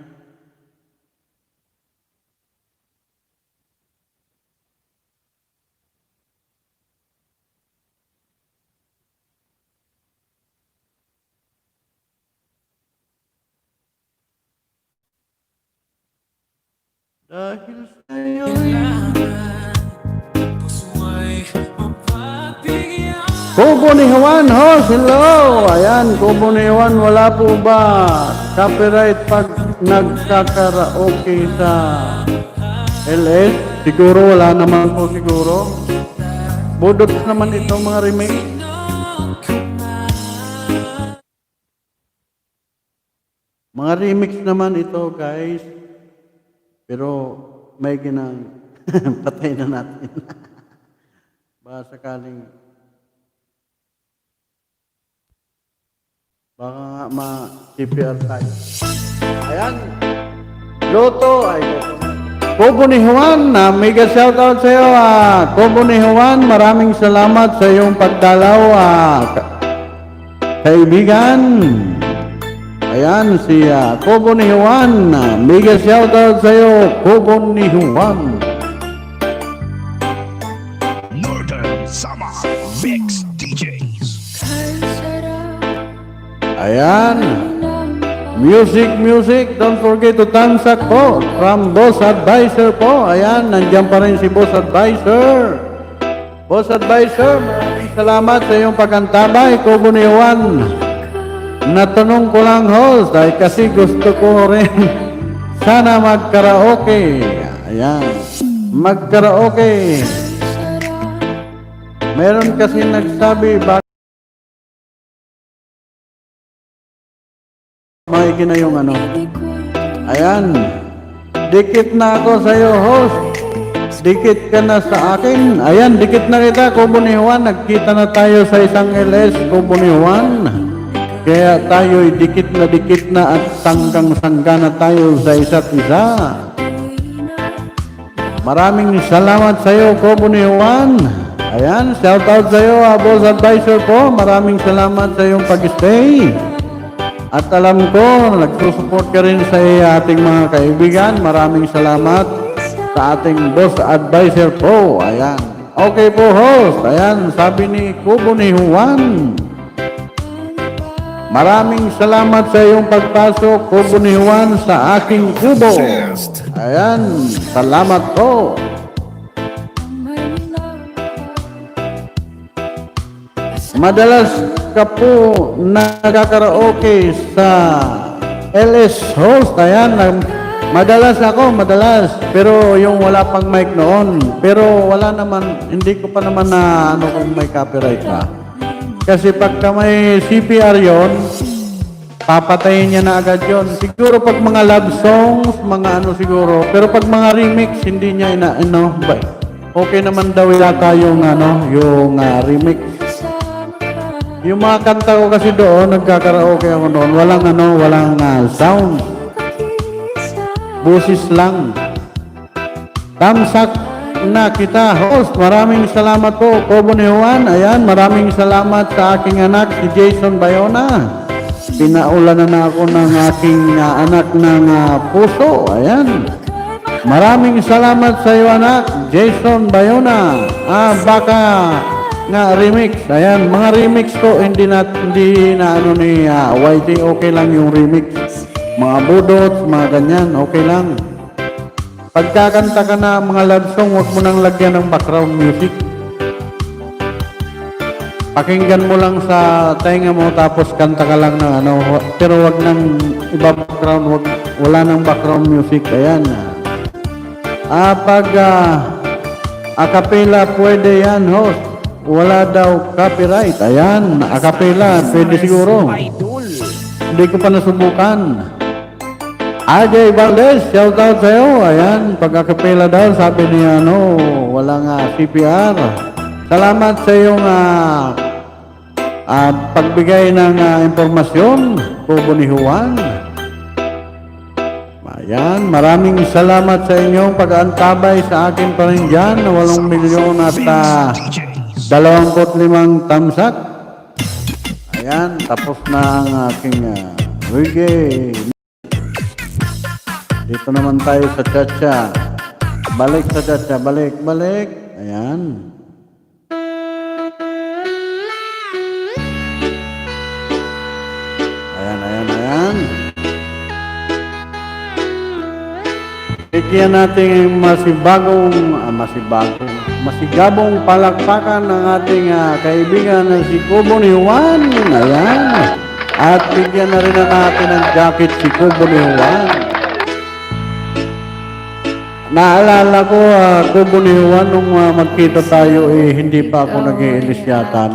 Dahil sa'yo'y puso ay mapagbigyan. Kubo ni Juan, host, hello! Ayan, Kubo ni Juan, wala po ba copyright pag nagkakaraoke sa LS? Siguro, wala naman po siguro. Budot naman ito mga remake. Mga remix naman ito, guys. Pero may ginang patay na natin. Baka sakaling baka nga ma-CPR tayo. Ayan. Loto. Ay, Loto. Kubo ni Juan, mega shoutout sa iyo. Kubo ni Juan, maraming salamat sa iyong pagdalaw. Kaibigan. Ayan si Kubo ni Juan. Mega shoutout sa iyo, Kubo ni Juan. Northern Sama Mix DJs. Ayan. Music, don't forget to thumbs up po from Boss Advisor po. Ayan, nandiyan pa rin si Boss Advisor. Boss Advisor, maraming salamat sa iyong pagkantabay, Kubo ni Juan. Natanong ko lang, host, ay kasi gusto ko rin sana magkaraoke. Ayan, magkaraoke. Meron kasi nagsabi, maigi na yung ano. Ayan. Dikit na ako sa iyo, host. Dikit ka na sa akin. Ayan, dikit na kita, Kubo ni Juan. Nagkita na tayo sa isang LS, Kubo ni Juan. Kaya tayo'y dikit na at sanggang-sangga na tayo sa isa't isa. Maraming salamat sa iyo, Kubo ni Juan. Ayan, shout out sa iyo, Boss Advisor po. Maraming salamat sa iyong pag-stay. At alam ko, nagsusupport ka rin sa ating mga kaibigan. Maraming salamat sa ating Boss Advisor po. Ayan. Okay po, host. Ayan, sabi ni Kubo ni Juan. Maraming salamat sa iyong pagpasok, Kubo ni Juan, sa aking kubo. Ayan, salamat po. Madalas ka po nagkakaraoke sa LS host. Ayan, madalas. Pero yung wala pang mic noon. Pero wala naman, hindi ko pa naman na ano kung may copyright pa. Kasi pagka may CPR yon, papatayin niya na agad yon. Siguro pag mga love songs, mga ano siguro. Pero pag mga remix, hindi niya okay naman daw yata yung remix. Yung mga kanta ko kasi doon, nagkakaraoke ako doon, walang sound. Busis lang. Thumbs up na kita, host. Maraming salamat po, Kubo ni Juan. Ayan, maraming salamat sa aking anak, si Jason Bayona. Pinaulanan na ako ng aking anak ng puso. Ayan. Maraming salamat sa iyo, anak, Jason Bayona. Baka nga remix. Ayan, mga remix ko hindi na ano ni YT, okay lang yung remix. Mga budot, mga ganyan, okay lang. Pagkakanta ka na mga love song, huwag mo nang lagyan ng background music. Pakinggan mo lang sa tenga mo tapos kanta ka lang ng ano, pero wag nang iba background, wala nang background music. Ayan. Pag acapella pwede yan, host. Wala daw copyright. Ayan, acapella pwede siguro. Hindi ko pa nasubukan. AJ Valdez, shout out sa'yo. Ayan, pag acapella daw, sabi niya, walang CPR. Salamat sa iyong pagbigay ng impormasyon, Kubo ni Juan. Ayan, maraming salamat sa inyong pag-antabay sa akin pa rin dyan na 8 milyon at 25 tamsak. Ayan, tapos na ang aking reggae. Dito naman tayo sa cha-cha. Balik sa cha-cha, balik. Ayan. Ayan. Bigyan natin yung masigabong palakpakan ng ating kaibigan na si Kubo ni Juan. Ayan. At bigyan na rin natin ng jacket si Kubo ni Juan. Naalala ko, Kubo ni Juan, nung magkita tayo, hindi pa ako nag-i-ilis yata.